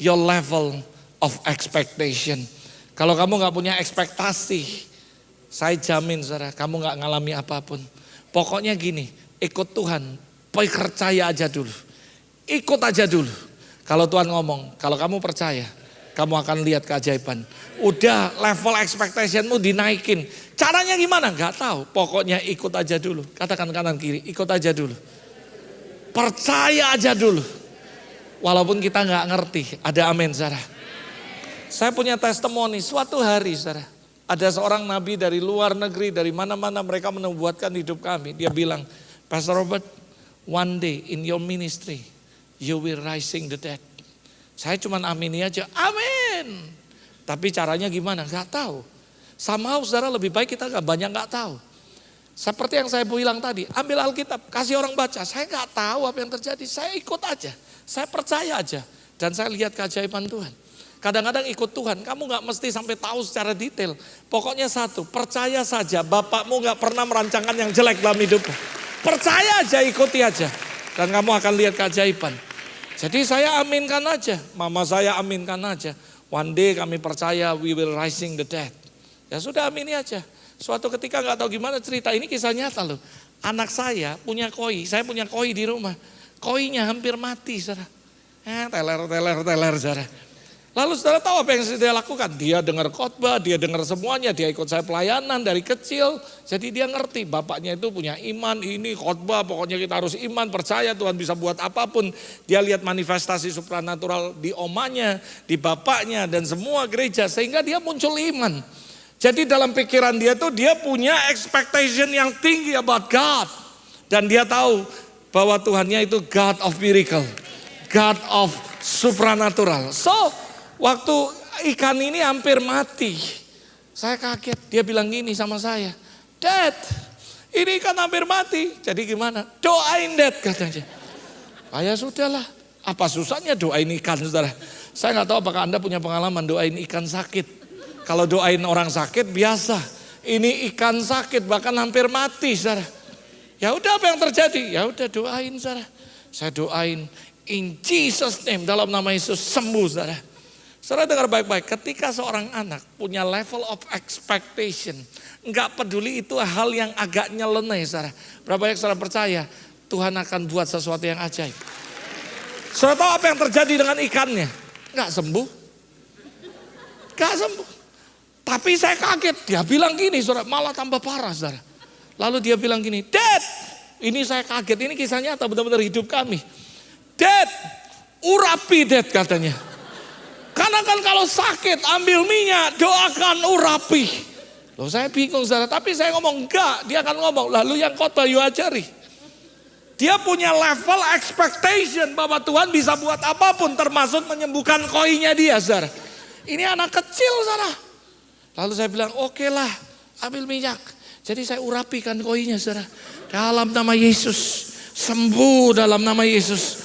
your level of expectation. Kalau kamu gak punya ekspektasi, saya jamin saudara, kamu gak ngalami apapun. Pokoknya gini, ikut Tuhan, percaya aja dulu. Ikut aja dulu. Kalau Tuhan ngomong, kalau kamu percaya, kamu akan lihat keajaiban. Udah level expectationmu dinaikin. Caranya gimana? Gak tahu. Pokoknya ikut aja dulu. Katakan kanan kiri, ikut aja dulu. Percaya aja dulu. Walaupun kita gak ngerti. Ada amin saudara. Saya punya testimoni suatu hari saudara. Ada seorang nabi dari luar negeri, dari mana-mana mereka menubuatkan hidup kami. Dia bilang, Pastor Robert, one day in your ministry, you will rising the dead. Saya cuma amini aja, amin. Tapi caranya gimana? Gak tahu. Somehow saudara lebih baik kita banyak gak tahu. Seperti yang saya bilang tadi, ambil Alkitab, kasih orang baca. Saya nggak tahu apa yang terjadi, saya ikut aja. Saya percaya aja. Dan saya lihat keajaiban Tuhan. Kadang-kadang ikut Tuhan, kamu nggak mesti sampai tahu secara detail. Pokoknya satu, percaya saja bapakmu nggak pernah merancangkan yang jelek dalam hidupmu. Percaya aja, ikuti aja. Dan kamu akan lihat keajaiban. Jadi saya aminkan aja, mama saya aminkan aja. One day kami percaya we will rising the dead. Ya sudah, amini aja. Suatu ketika nggak tahu gimana cerita, ini kisah nyata loh. Anak saya punya koi, saya punya koi di rumah. Koinya hampir mati, saudara. Teler, saudara. Lalu saudara tahu apa yang dia lakukan? Dia dengar khotbah, dia dengar semuanya, dia ikut saya pelayanan dari kecil. Jadi dia ngerti bapaknya itu punya iman, ini khotbah, pokoknya kita harus iman, percaya Tuhan bisa buat apapun. Dia lihat manifestasi supranatural di omanya, di bapaknya dan semua gereja, sehingga dia muncul iman. Jadi dalam pikiran dia tuh dia punya expectation yang tinggi about God. Dan dia tahu bahwa Tuhannya itu God of miracle, God of supernatural. So waktu ikan ini hampir mati, saya kaget. Dia bilang gini sama saya, Dad, ini ikan hampir mati. Jadi gimana? Doain Dad, katanya. Ya sudahlah, apa susahnya doain ikan, saudara? Saya nggak tahu apakah Anda punya pengalaman doain ikan sakit. Kalau doain orang sakit biasa, ini ikan sakit bahkan hampir mati, saudara. Ya udah, apa yang terjadi? Ya udah, doain, saudara. Saya doain in Jesus name, dalam nama Yesus sembuh, saudara. Saudara dengar baik-baik, ketika seorang anak punya level of expectation, enggak peduli itu hal yang agak nyeleneh, saudara. Berapa banyak saudara percaya Tuhan akan buat sesuatu yang ajaib. Saudara tahu apa yang terjadi dengan ikannya? Enggak sembuh. Enggak sembuh. Tapi saya kaget, dia bilang gini, saudara, malah tambah parah, saudara. Lalu dia bilang gini, Dad, ini saya kaget, ini kisah nyata benar-benar hidup kami. Dad, urapi Dad, katanya. Karena kan kalau sakit ambil minyak, doakan urapi. Loh, saya bingung, saudara, tapi saya ngomong enggak, dia akan ngomong, lalu yang khotbah you ajari. Dia punya level expectation bahwa Tuhan bisa buat apapun, termasuk menyembuhkan koinya dia, saudara. Ini anak kecil, saudara. Lalu saya bilang, oke lah, ambil minyak. Jadi saya urapikan koinya, saudara. Dalam nama Yesus, sembuh dalam nama Yesus.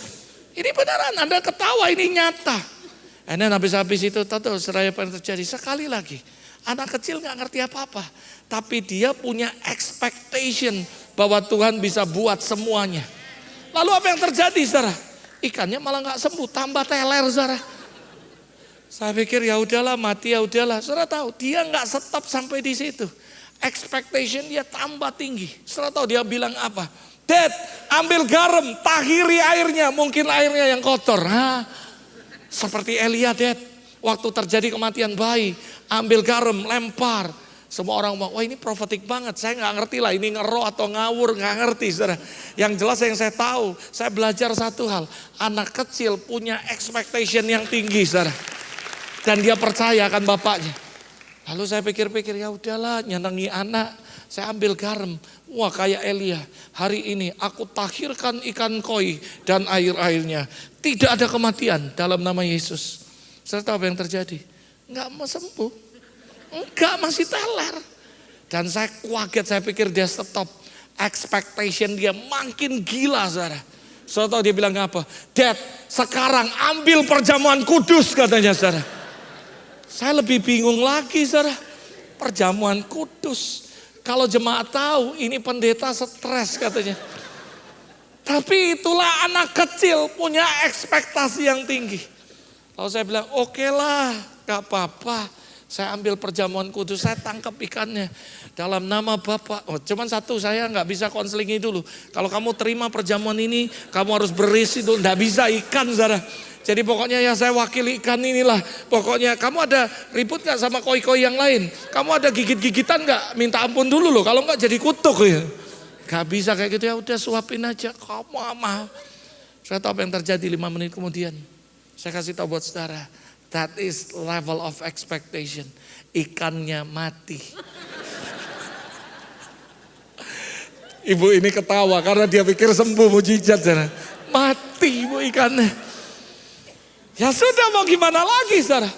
Ini beneran, Anda ketawa, ini nyata. Dan habis-habis itu, tahu saudara apa yang terjadi? Sekali lagi, anak kecil gak ngerti apa-apa. Tapi dia punya expectation bahwa Tuhan bisa buat semuanya. Lalu apa yang terjadi, saudara? Ikannya malah gak sembuh, tambah teler, saudara. Saya pikir ya udahlah, mati ya udahlah. Saudara tahu, dia nggak stop sampai di situ. Expectation dia tambah tinggi. Saudara tahu dia bilang apa? Dad, ambil garam, tahiri airnya, mungkin airnya yang kotor. Seperti Elia, Dad. Waktu terjadi kematian bayi, ambil garam, lempar. Semua orang bilang, wah ini profetik banget. Saya nggak ngerti lah, ini ngeroh atau ngawur, nggak ngerti, saudara. Yang jelas yang saya tahu, saya belajar satu hal. Anak kecil punya expectation yang tinggi, saudara. Dan dia percaya akan bapaknya. Lalu saya pikir-pikir, ya udahlah, nyenangi anak. Saya ambil garam. Wah, kayak Elia. Hari ini aku tahirkan ikan koi dan air-airnya. Tidak ada kematian dalam nama Yesus. Saudara tahu apa yang terjadi? Enggak mau sembuh. Enggak, masih teler. Dan saya kaget, saya pikir dia stop. Expectation dia makin gila, saudara. Saudara tahu dia bilang apa? Dad, sekarang ambil perjamuan kudus, katanya, saudara. Saya lebih bingung lagi, saudara. Perjamuan kudus. Kalau jemaat tahu, ini pendeta stres, katanya. Tapi itulah anak kecil punya ekspektasi yang tinggi. Lalu saya bilang, oke lah, gak apa-apa. Saya ambil perjamuan kudus, saya tangkap ikannya. Dalam nama Bapa. Oh, cuman satu, saya gak bisa konselingi dulu. Kalau kamu terima perjamuan ini, kamu harus berisi dulu. Gak bisa ikan, saudara. Jadi pokoknya ya saya wakili ikan inilah. Pokoknya kamu ada ribut gak sama koi-koi yang lain? Kamu ada gigit-gigitan gak? Minta ampun dulu loh, kalau gak jadi kutuk ya. Gak bisa kayak gitu, ya udah suapin aja. Kamu ama. Saya tahu apa yang terjadi 5 menit kemudian. Saya kasih tahu buat saudara. That is level of expectation. Ikannya mati. Ibu ini ketawa karena dia pikir sembuh, mujizat. Mati ibu ikannya. Ya sudah, mau gimana lagi, saudara.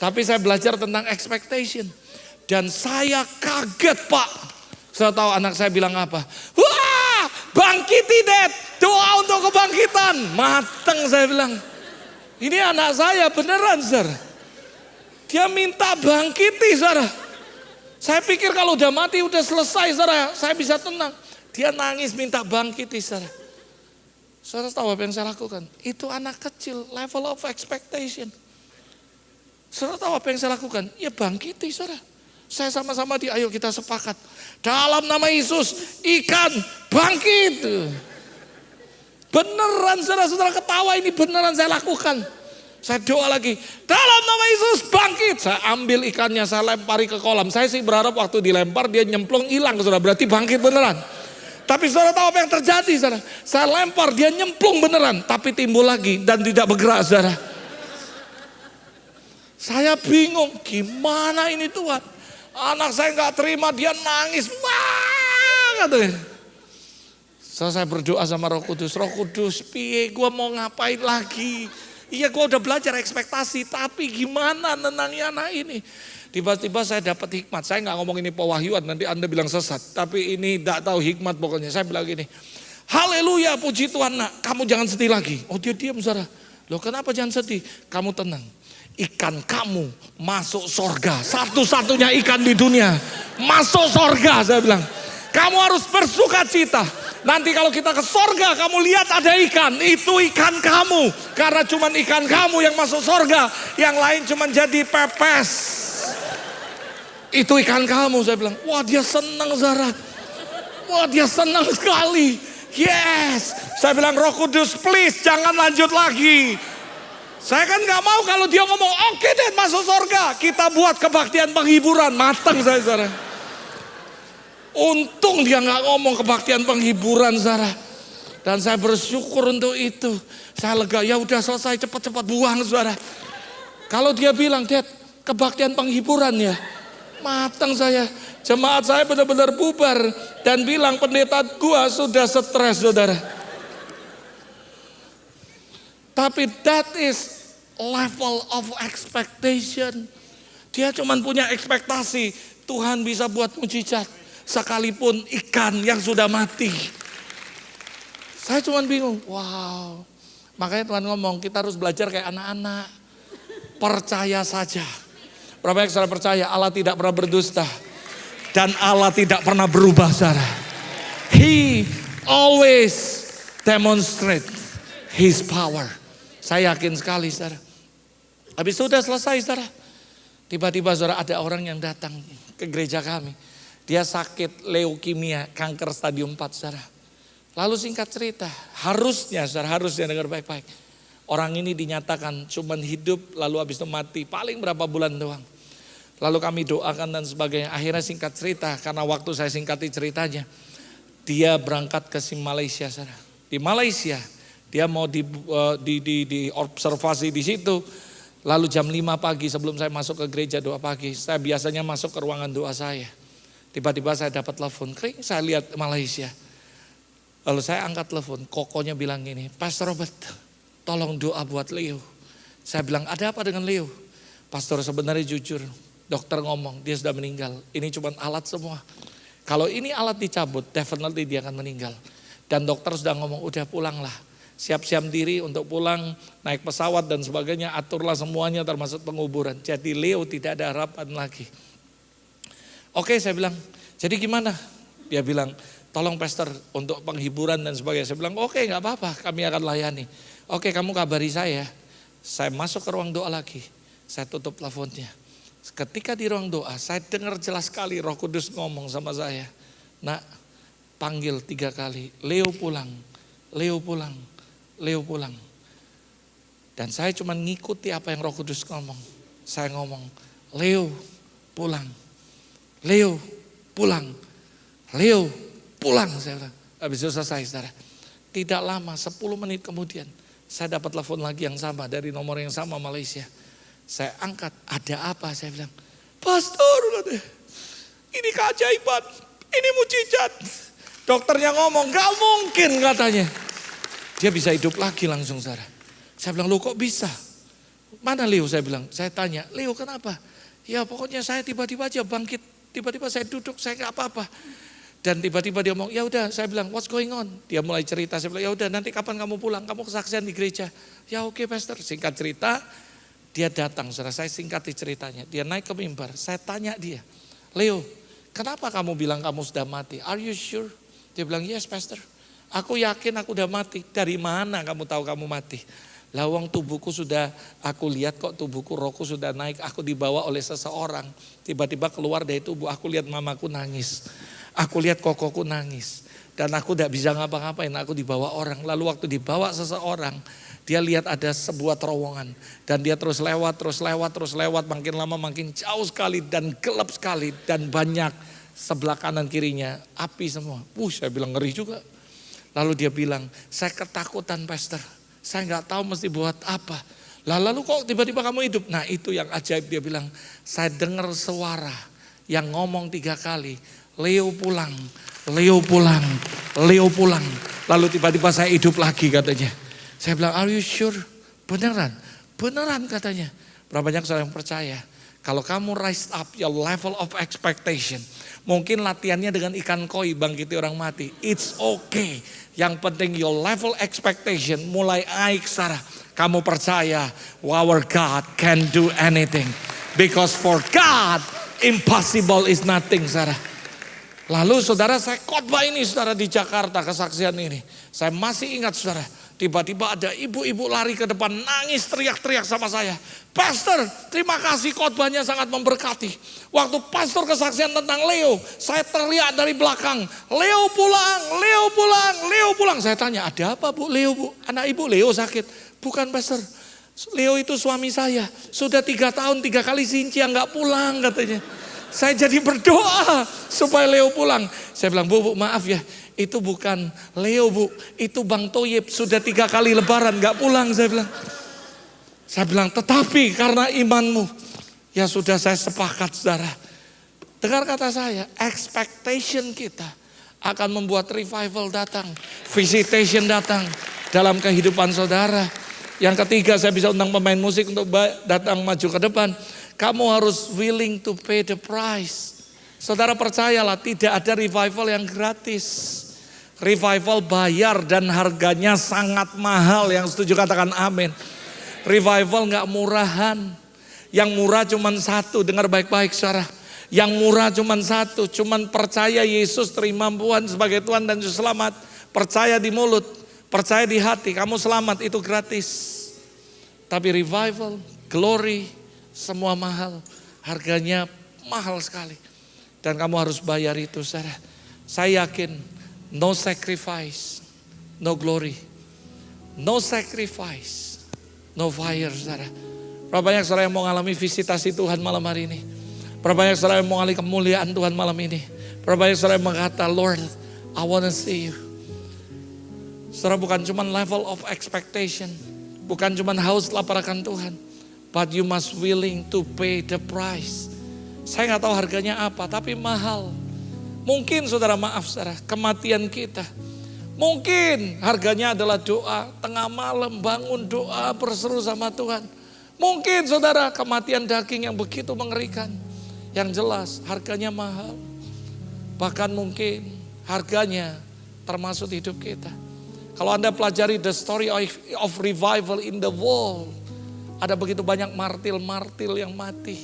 Tapi saya belajar tentang expectation. Dan saya kaget, Pak. Saya tahu anak saya bilang apa? Wah, bangkiti Dad, doa untuk kebangkitan. Mateng saya bilang. Ini anak saya beneran, saudara. Dia minta bangkiti, saudara. Saya pikir kalau udah mati udah selesai, saudara. Saya bisa tenang. Dia nangis minta bangkiti, saudara. Saudara tahu apa yang saya lakukan? Itu anak kecil, level of expectation. Saudara tahu apa yang saya lakukan? Ya bangkiti, saudara. Saya sama-sama ayo kita sepakat. Dalam nama Yesus, ikan bangkit. Beneran saudara-saudara ketawa, ini beneran saya lakukan. Saya doa lagi, dalam nama Yesus bangkit. Saya ambil ikannya, saya lempari ke kolam. Saya sih berharap waktu dilempar dia nyemplung hilang, saudara. Berarti bangkit beneran. Tapi saudara tahu apa yang terjadi, saudara? Saya lempar, dia nyemplung beneran. Tapi timbul lagi dan tidak bergerak, saudara. Saya bingung, gimana ini Tuhan? Anak saya nggak terima, dia nangis, wah katanya. So, saya berdoa sama Roh Kudus, piye gue mau ngapain lagi? Iya gue udah belajar ekspektasi, tapi gimana nenangi anak ini? Tiba-tiba saya dapat hikmat, saya nggak ngomong ini pewahyuan, nanti Anda bilang sesat. Tapi ini tidak tahu hikmat pokoknya, saya bilang gini, haleluya puji Tuhan nak, kamu jangan sedih lagi. Oh dia diam saudara, loh kenapa jangan sedih? Kamu tenang. Ikan kamu masuk sorga, satu-satunya ikan di dunia masuk sorga, saya bilang. Kamu harus bersuka cita. Nanti kalau kita ke sorga, kamu lihat ada ikan, itu ikan kamu. Karena cuma ikan kamu yang masuk sorga, yang lain cuma jadi pepes. Itu ikan kamu, saya bilang. Wah dia senang Zara, wah dia senang sekali. Yes, saya bilang Roh Kudus please jangan lanjut lagi. Saya kan gak mau kalau dia ngomong, oke deh masuk surga. Kita buat kebaktian penghiburan, mateng saya Zara. Untung dia gak ngomong kebaktian penghiburan Zara. Dan saya bersyukur untuk itu. Saya lega, ya udah selesai cepat-cepat buang Zara. Kalau dia bilang, Dad kebaktian penghiburan ya. Mateng saya, jemaat saya benar-benar bubar. Dan bilang pendeta gua sudah stres saudara. Tapi that is level of expectation. Dia cuma punya ekspektasi Tuhan bisa buat mujizat sekalipun ikan yang sudah mati. Saya cuma bingung. Wow. Makanya Tuhan ngomong kita harus belajar kayak anak-anak. Percaya saja. Berapa yang saudara percaya Allah tidak pernah berdusta dan Allah tidak pernah berubah saudara. He always demonstrate His power. Saya yakin sekali saudara. Habis sudah selesai saudara. Tiba-tiba saudara ada orang yang datang ke gereja kami. Dia sakit leukemia, kanker stadium 4 saudara. Lalu singkat cerita, harusnya dengar baik-baik. Orang ini dinyatakan cuman hidup lalu habis itu mati paling berapa bulan doang. Lalu kami doakan dan sebagainya. Akhirnya singkat cerita, karena waktu saya singkati ceritanya. Dia berangkat ke Malaysia saudara. Di Malaysia. Dia mau diobservasi di situ. Lalu jam 5 pagi sebelum saya masuk ke gereja doa pagi. Saya biasanya masuk ke ruangan doa saya. Tiba-tiba saya dapat telepon. Saya lihat Malaysia. Lalu saya angkat telepon. Kokonya bilang gini. Pastor Robert tolong doa buat Leo. Saya bilang ada apa dengan Leo? Pastor sebenarnya jujur. Dokter ngomong dia sudah meninggal. Ini cuma alat semua. Kalau ini alat dicabut definitely dia akan meninggal. Dan dokter sudah ngomong udah pulanglah. Siap-siap diri untuk pulang, naik pesawat dan sebagainya, aturlah semuanya termasuk penguburan. Jadi Leo tidak ada harapan lagi. Oke saya bilang, jadi gimana? Dia bilang, tolong pastor untuk penghiburan dan sebagainya. Saya bilang, oke gak apa-apa kami akan layani. Oke kamu kabari saya masuk ke ruang doa lagi. Saya tutup teleponnya. Ketika di ruang doa, saya dengar jelas sekali Roh Kudus ngomong sama saya. Nak, panggil 3 kali, Leo pulang, Leo pulang. Leo pulang. Dan saya cuma ngikuti apa yang Roh Kudus ngomong. Saya ngomong, Leo pulang. Leo pulang. Leo pulang. Saya bilang, habis itu selesai saudara. Tidak lama, 10 menit kemudian. Saya dapat telepon lagi yang sama dari nomor yang sama Malaysia. Saya angkat, ada apa? Saya bilang, Pastor, ini keajaiban, ini mujizat. Dokternya ngomong, gak mungkin katanya. Dia bisa hidup lagi langsung saudara. Saya bilang, lo kok bisa? Mana Leo? Saya bilang, saya tanya, Leo kenapa? Ya pokoknya saya tiba-tiba aja bangkit. Tiba-tiba saya duduk, saya gak apa-apa. Dan tiba-tiba dia ngomong, ya udah, saya bilang, what's going on? Dia mulai cerita, saya bilang, ya udah, nanti kapan kamu pulang? Kamu kesaksian di gereja. Ya oke, pastor. Singkat cerita, dia datang, saudara, saya singkati ceritanya. Dia naik ke mimbar, saya tanya dia, Leo, kenapa kamu bilang kamu sudah mati? Are you sure? Dia bilang, yes pastor. Aku yakin aku udah mati. Dari mana kamu tahu kamu mati? Lawang tubuhku sudah, aku lihat kok tubuhku, rohku sudah naik. Aku dibawa oleh seseorang. Tiba-tiba keluar dari tubuh, aku lihat mamaku nangis. Aku lihat kokoku nangis. Dan aku tidak bisa ngapa-ngapain, aku dibawa orang. Lalu waktu dibawa seseorang, dia lihat ada sebuah terowongan. Dan dia terus lewat. Makin lama makin jauh sekali dan gelap sekali. Dan banyak sebelah kanan kirinya api semua. Saya bilang ngeri juga. Lalu dia bilang, saya ketakutan pastor. Saya nggak tahu mesti buat apa. Lalu kok tiba-tiba kamu hidup? Nah itu yang ajaib, dia bilang, saya dengar suara yang ngomong 3 kali. Leo pulang, Leo pulang, Leo pulang. Lalu tiba-tiba saya hidup lagi katanya. Saya bilang, are you sure? Beneran? Beneran katanya. Berapa banyak orang yang percaya? Kalau kamu rise up your level of expectation. Mungkin latihannya dengan ikan koi bangkiti orang mati. It's okay. Yang penting your level expectation mulai naik, Sarah. Kamu percaya, our God can do anything. Because for God, impossible is nothing, Sarah. Lalu saudara, saya khotbah ini saudara di Jakarta, kesaksian ini. Saya masih ingat saudara, tiba-tiba ada ibu-ibu lari ke depan, nangis teriak-teriak sama saya. Pastor, terima kasih, khotbahnya sangat memberkati. Waktu pastor kesaksian tentang Leo, saya teriak dari belakang, Leo pulang, Leo pulang, Leo pulang. Saya tanya, ada apa bu, Leo bu? Anak ibu Leo sakit. Bukan pastor, Leo itu suami saya. Sudah 3 tahun 3 kali sincia nggak pulang katanya. Saya jadi berdoa supaya Leo pulang. Saya bilang, bu maaf ya, itu bukan Leo bu, itu Bang Toyib. Sudah 3 kali lebaran gak pulang, saya bilang. Saya bilang, tetapi karena imanmu, ya sudah saya sepakat saudara. Dengar kata saya, expectation kita akan membuat revival datang, visitation datang dalam kehidupan saudara. Yang ketiga, saya bisa undang pemain musik untuk datang maju ke depan. Kamu harus willing to pay the price. Saudara percayalah, tidak ada revival yang gratis. Revival bayar dan harganya sangat mahal. Yang setuju katakan amin. Revival gak murahan. Yang murah cuma satu, dengar baik-baik saudara. Yang murah cuma satu, cuma percaya Yesus, terima Tuhan sebagai Tuhan dan Juru Selamat. Percaya di mulut, percaya di hati, kamu selamat, itu gratis. Tapi revival, glory, semua mahal, harganya mahal sekali. Dan kamu harus bayar itu saudara. Saya yakin, no sacrifice, no glory. No sacrifice, no fire saudara. Berapa banyak saudara yang mau mengalami visitasi Tuhan malam hari ini? Berapa banyak saudara yang mau mengalami kemuliaan Tuhan malam ini? Berapa banyak saudara yang mengatakan, Lord, I want to see you. Saudara, bukan cuma level of expectation, bukan cuma haus lapar akan Tuhan, but you must willing to pay the price. Saya gak tahu harganya apa, tapi mahal. Mungkin saudara, maaf saudara, kematian kita. Mungkin harganya adalah doa, tengah malam bangun doa berseru sama Tuhan. Mungkin saudara, kematian daging yang begitu mengerikan. Yang jelas harganya mahal. Bahkan mungkin harganya termasuk hidup kita. Kalau Anda pelajari the story of revival in the world, ada begitu banyak martir-martir yang mati.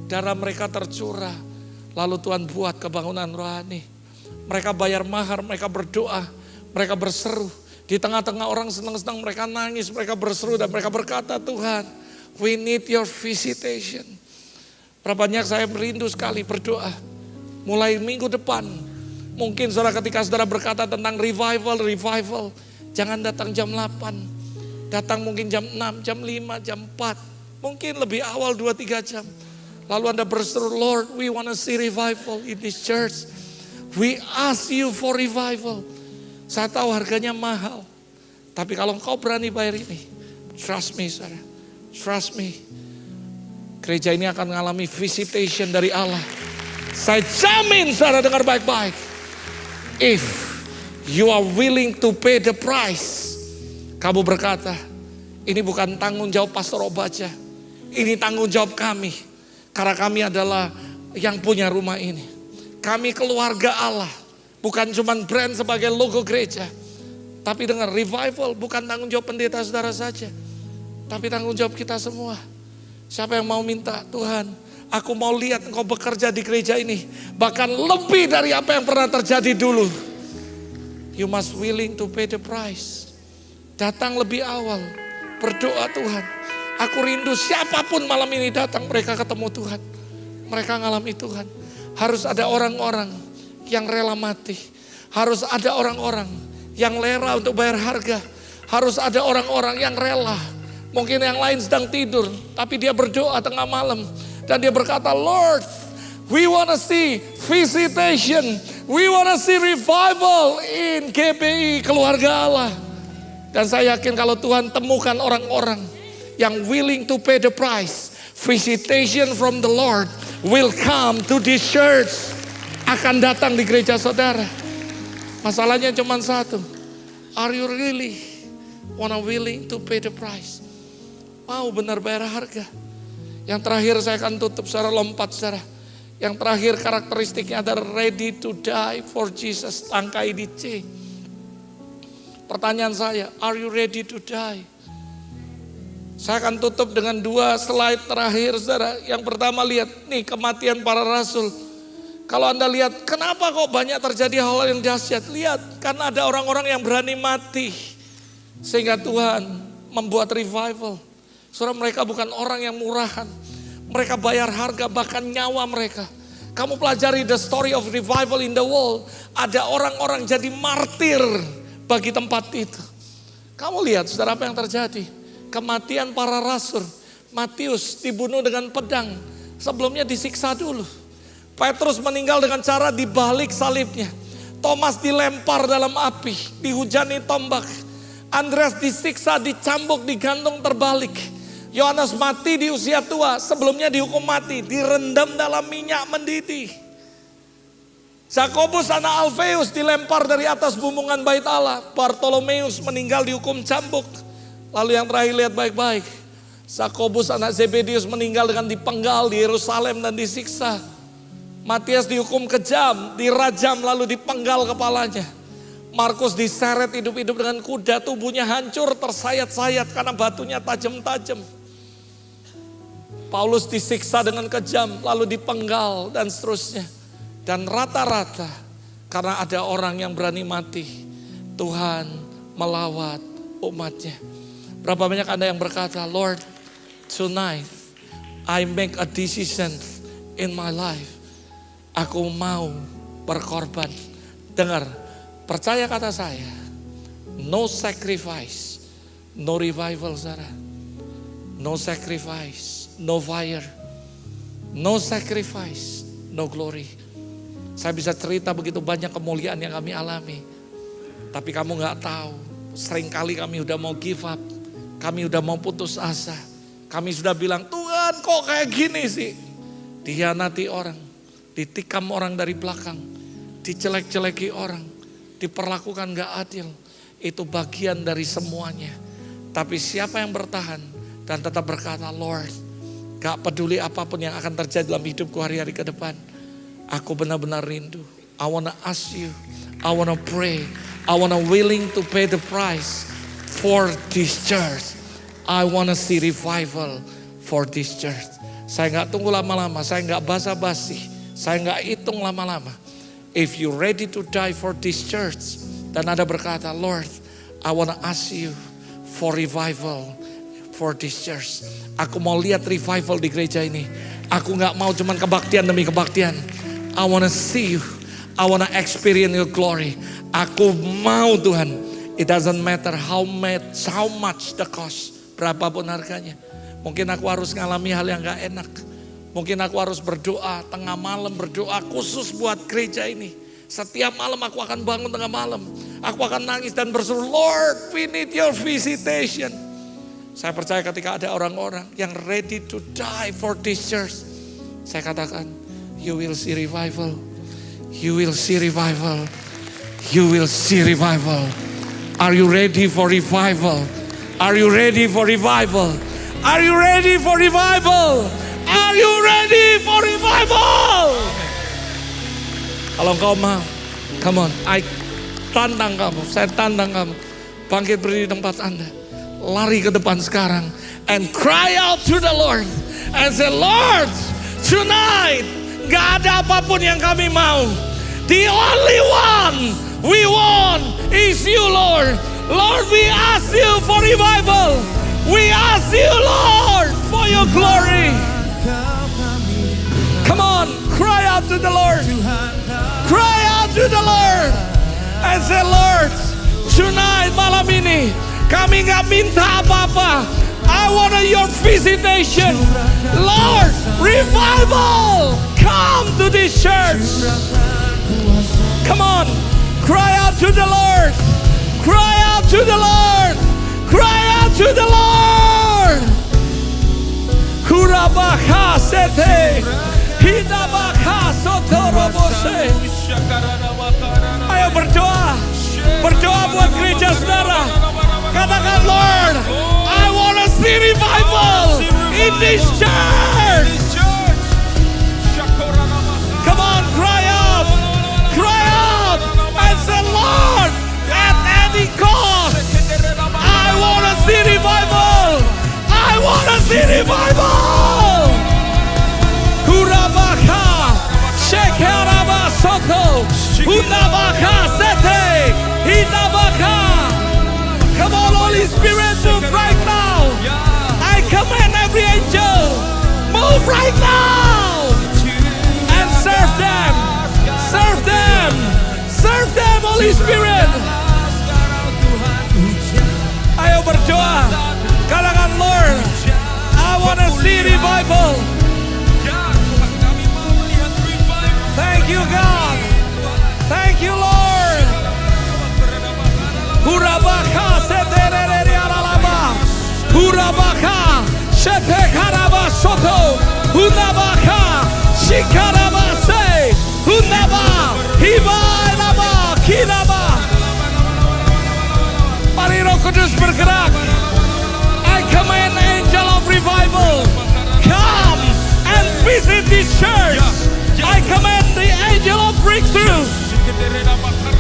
Darah mereka tercurah. Lalu Tuhan buat kebangunan rohani. Mereka bayar mahar, mereka berdoa, mereka berseru. Di tengah-tengah orang senang-senang mereka nangis, mereka berseru dan mereka berkata, Tuhan, we need your visitation. Berapa banyak saya merindu sekali berdoa. Mulai minggu depan, mungkin saudara ketika saudara berkata tentang revival, jangan datang jam 8. Datang mungkin jam 6, jam 5, jam 4. Mungkin lebih awal 2-3 jam. Lalu Anda berseru, Lord, we want to see revival in this church. We ask you for revival. Saya tahu harganya mahal. Tapi kalau engkau berani bayar ini, trust me saudara. Trust me. Gereja ini akan mengalami visitation dari Allah. Saya jamin saudara, dengar baik-baik. If you are willing to pay the price. Kamu berkata, ini bukan tanggung jawab Pastor Obaja. Ini tanggung jawab kami. Karena kami adalah yang punya rumah ini. Kami keluarga Allah. Bukan cuma brand sebagai logo gereja. Tapi dengar, revival bukan tanggung jawab pendeta saudara saja. Tapi tanggung jawab kita semua. Siapa yang mau minta, Tuhan, aku mau lihat Engkau bekerja di gereja ini. Bahkan lebih dari apa yang pernah terjadi dulu. You must willing to pay the price. Datang lebih awal. Berdoa Tuhan. Aku rindu siapapun malam ini datang, mereka ketemu Tuhan. Mereka ngalami Tuhan. Harus ada orang-orang yang rela mati. Harus ada orang-orang yang rela untuk bayar harga. Harus ada orang-orang yang rela. Mungkin yang lain sedang tidur, tapi dia berdoa tengah malam. Dan dia berkata, Lord, we want to see visitation. We want to see revival in GPI, keluarga Allah. Dan saya yakin kalau Tuhan temukan orang-orang yang willing to pay the price, visitation from the Lord will come to this church. Akan datang di gereja saudara. Masalahnya cuma satu. Are you really willing to pay the price? Mau benar bayar harga? Yang terakhir saya akan tutup secara lompat saudara. Yang terakhir karakteristiknya adalah ready to die for Jesus. Angka di C. Pertanyaan saya, are you ready to die? Saya akan tutup dengan 2 slide terakhir saudara. Yang pertama lihat nih kematian para rasul. Kalau Anda lihat kenapa kok banyak terjadi hal yang dahsyat. Lihat karena ada orang-orang yang berani mati. Sehingga Tuhan membuat revival. Saudara, mereka bukan orang yang murahan. Mereka bayar harga bahkan nyawa mereka. Kamu pelajari the story of revival in the world. Ada orang-orang jadi martir bagi tempat itu. Kamu lihat saudara apa yang terjadi. Kematian para rasul. Matius dibunuh dengan pedang. Sebelumnya disiksa dulu. Petrus meninggal dengan cara dibalik salibnya. Thomas dilempar dalam api. Dihujani tombak. Andreas disiksa, dicambuk, digantung terbalik. Yohanes mati di usia tua. Sebelumnya dihukum mati. Direndam dalam minyak mendidih. Yakobus anak Alfeus dilempar dari atas bumbungan bait Allah. Bartolomeus meninggal dihukum cambuk. Lalu yang terakhir lihat baik-baik. Yakobus anak Zebedius meninggal dengan dipenggal di Yerusalem dan disiksa. Matias dihukum kejam, dirajam lalu dipenggal kepalanya. Markus diseret hidup-hidup dengan kuda, tubuhnya hancur tersayat-sayat karena batunya tajam-tajam. Paulus disiksa dengan kejam lalu dipenggal dan seterusnya. Dan rata-rata karena ada orang yang berani mati, Tuhan melawat umatnya. Berapa banyak Anda yang berkata, Lord, tonight I make a decision in my life. Aku mau berkorban. Dengar, percaya kata saya. No sacrifice, no revival saudara. No sacrifice, no fire. No sacrifice, no glory. Saya bisa cerita begitu banyak kemuliaan yang kami alami. Tapi kamu gak tahu. Seringkali kami udah mau give up. Kami udah mau putus asa. Kami sudah bilang, Tuhan kok kayak gini sih. Dihianati orang. Ditikam orang dari belakang. Dijelek-jeleki orang. Diperlakukan gak adil. Itu bagian dari semuanya. Tapi siapa yang bertahan dan tetap berkata, Lord, gak peduli apapun yang akan terjadi dalam hidupku hari-hari ke depan. Aku benar-benar rindu. I wanna ask you. I wanna pray. I wanna willing to pay the price for this church. I wanna see revival for this church. Saya gak tunggu lama-lama. Saya gak basa-basi. Saya gak hitung lama-lama. If you ready to die for this church. Dan Anda berkata, Lord, I wanna ask you for revival for this church. Aku mau lihat revival di gereja ini. Aku gak mau cuman kebaktian demi kebaktian. I wanna see you. I wanna experience your glory. Aku mau Tuhan. It doesn't matter how much the cost. Berapapun harganya. Mungkin aku harus ngalami hal yang gak enak. Mungkin aku harus berdoa tengah malam, berdoa khusus buat gereja ini. Setiap malam aku akan bangun tengah malam. Aku akan nangis dan berseru, Lord, we need your visitation. Saya percaya ketika ada orang-orang yang ready to die for this church. Saya katakan, you will see revival. You will see revival. You will see revival. Are you ready for revival? Are you ready for revival? Are you ready for revival? Are you ready for revival? Kalau engkau mau, Come on, tantang kamu, saya tantang kamu. Bangkit berdiri di tempat Anda. Lari ke depan sekarang. And cry out to the Lord. And say, Lord, tonight, gak ada apapun yang kami mau. The only one we want is you, Lord. Lord, we ask you for revival. We ask you, Lord, for your glory. Come on, cry out to the Lord. Cry out to the Lord. And say, Lord, tonight, malam ini, kami gak minta apa-apa. I want your visitation. Lord, revival, come to this church. Come on, cry out to the Lord. Cry out to the Lord. Cry out to the Lord. Kurabaka sete. Hidabaka sotorobose. Ayo berdoa. Berdoa buat gereja saudara. Katakan, Lord, I want to see revival in this church. Come on, cry out. Cry out and say, Lord, at any cost, I want to see revival. I want to see revival. Kurabaka, Shekaraba Soto, Unabaka Sete, Hinabaka. Come on, Holy Spirit, move right now. I command every angel, move right now. And serve them. Serve them. Serve them, Holy Spirit. Ayo berdoa. Katakan, Lord, I want to see revival. Thank you, God. Thank you, Lord. Hurabaka seterere alalaba. Hurabaka shetekaraba soto. Hunabaka shikaraba se. Hunaba hibalaba kiraba. Mari Roh Kudus bergerak. I command angel of revival, come and visit this church. I command the angel of breakthrough.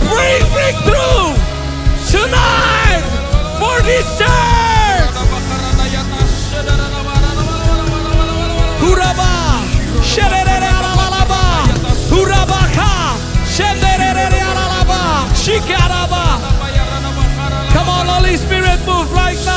Bring breakthrough tonight for this church. Huraba, sherere alalaba, hurabaka, shenderere alalaba, shikaraba. Come on, Holy Spirit, move right now.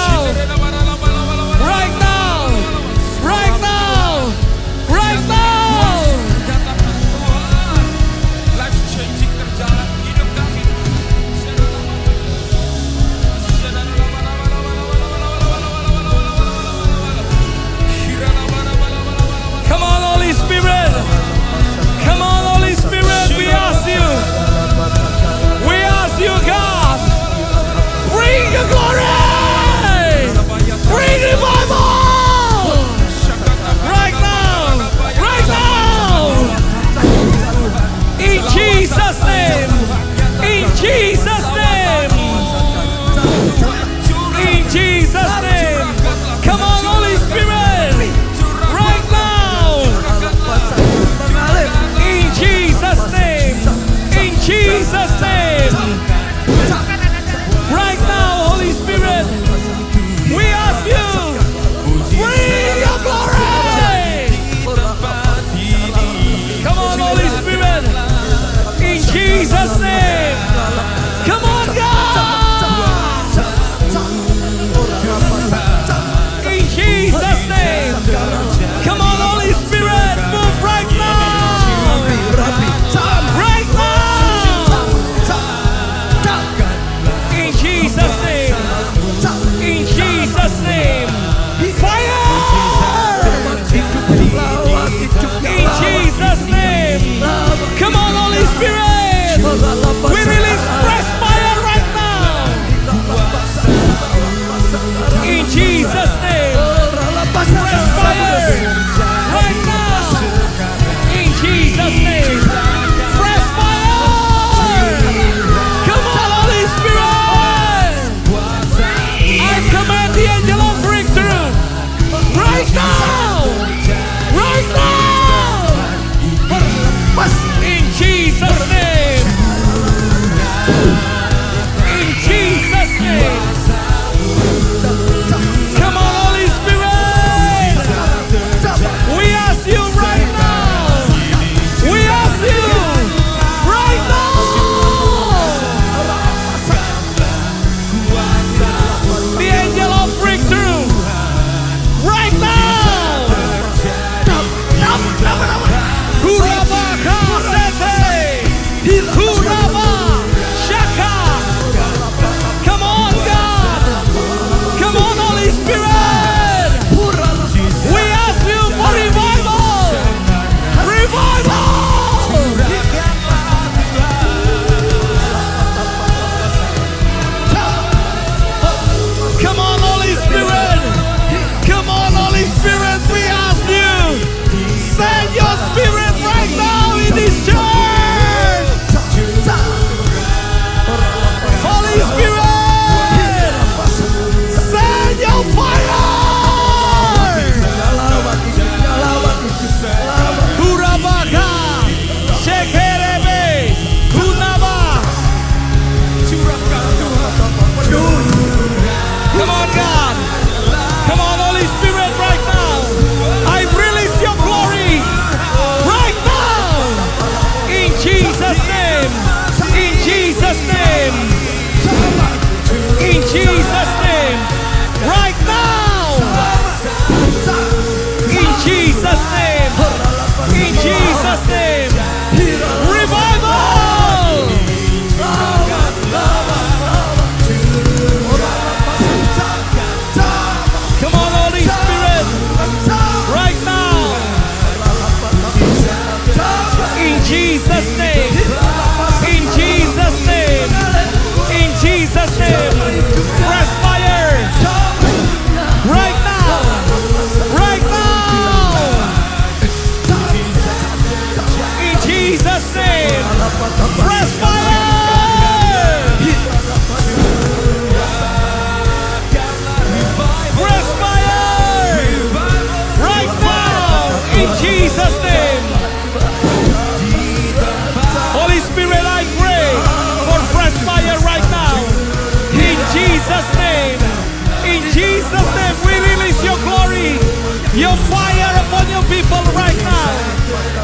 your fire upon your people right now.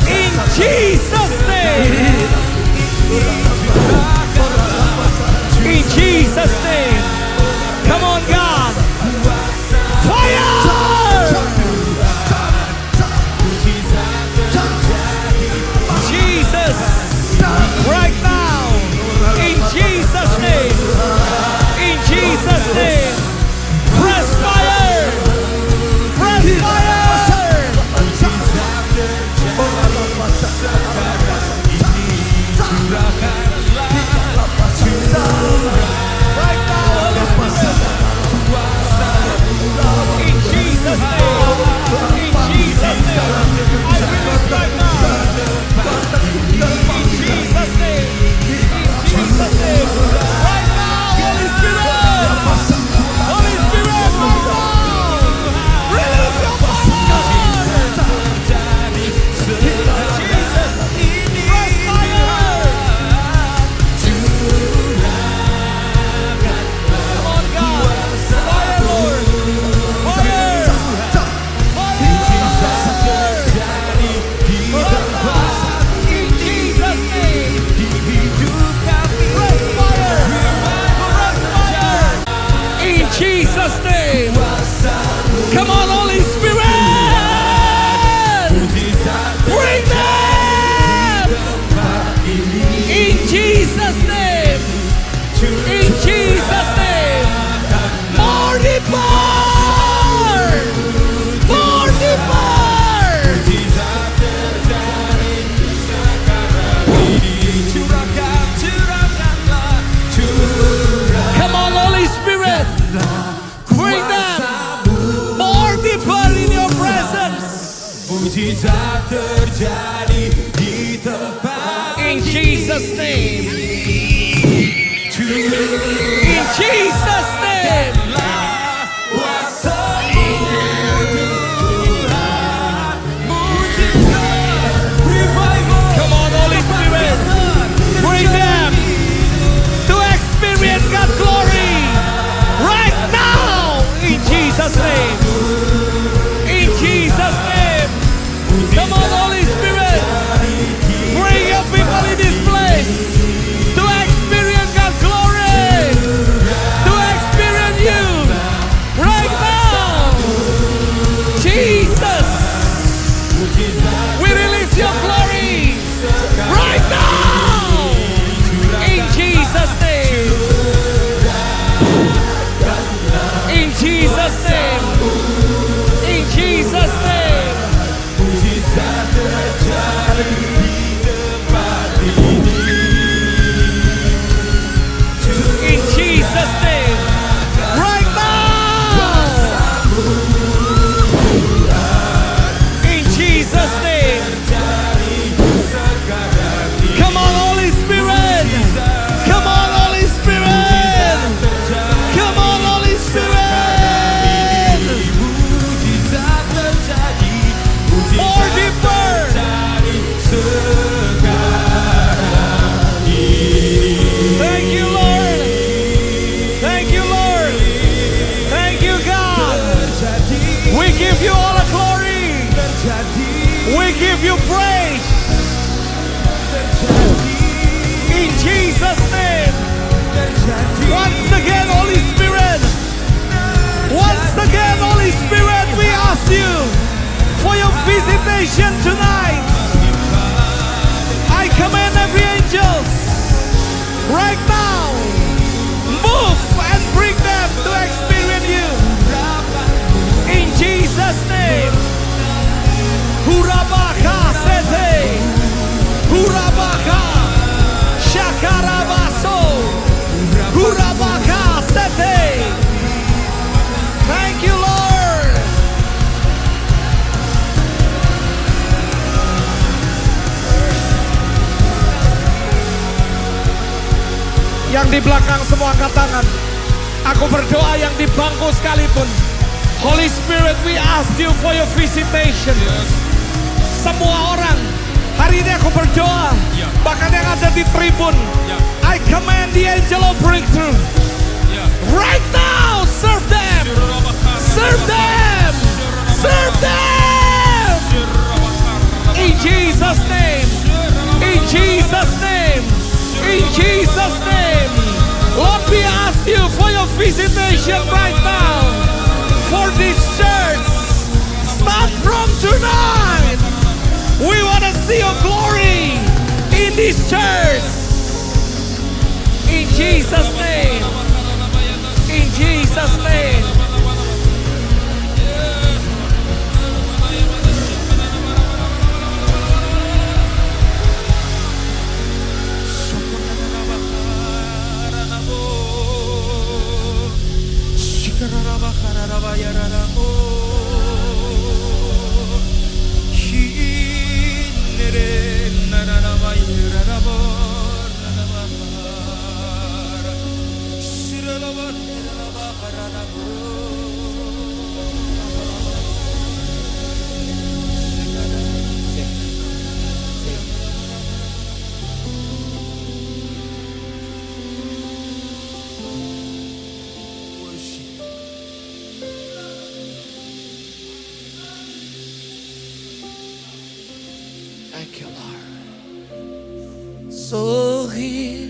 In Jesus' name. In Jesus' name. Come on, God. Fire! Jesus. Right now. In Jesus' name. In Jesus' name. Fresh fire. Fresh fire. Right now, Holy Spirit. In Jesus' name. In Jesus' name. I release right now. In Jesus' name. In Jesus' name. Right now, Holy Spirit. Holy Spirit, right now. Release your power. Jesus. Fresh fire. Come on, God. Fire, Lord. Fire. Fire. In Jesus' name. Fresh fire. Fresh fire. In Jesus' name. Come on, Holy Spirit. Bring them. In Jesus' name. In Jesus' name. More depart. More depart. Come on, Holy Spirit. Bring them. More deeper in your presence. Mujizat terjadi di tempat In Jesus' name. In Jesus' name. kuasa Tuhan. Mujizat revival. Come on, Holy Spirit. Bring them to experience God's glory right now. In Jesus' name. In Jesus' name. Come on, Holy Spirit. Bring your people in this place to experience God's glory. To experience you right now. Jesus. We release your glory right now. In Jesus' name. In Jesus' name. In Jesus' name. Mujizat terjadi di tempat ini. In Jesus' name. Right now. In Jesus' name. Come on, Holy Spirit. Come on, Holy Spirit. Come on, Holy Spirit. Mujizat terjadi. More deeper. Thank you, Lord. Thank you, Lord. Thank you, God. We give you all the glory. We give you praise. In Jesus' name. Once again, Holy Spirit. Once again, Holy Spirit, we ask you for your visitation tonight. I command every angel right now, move and bring them to experience you. In Jesus' name. Hurabaka sete. Hurabaka. Shakarabaso. Hurabaka sete. Thank you, Lord. Yang di belakang semua angkat tangan. Aku berdoa yang di bangku sekalipun. Holy Spirit, we ask you for your visitation. Semua orang, hari ini aku berdoa. Bahkan yang ada di tribun. I command the angel of breakthrough. Right now, serve them. Serve them. Serve them! In Jesus' name! In Jesus' name! In Jesus' name! Lord, we ask you for your visitation right now for this church. Start from tonight. We want to see your glory in this church. In Jesus' name. In Jesus' name. Thank you, Lord. So here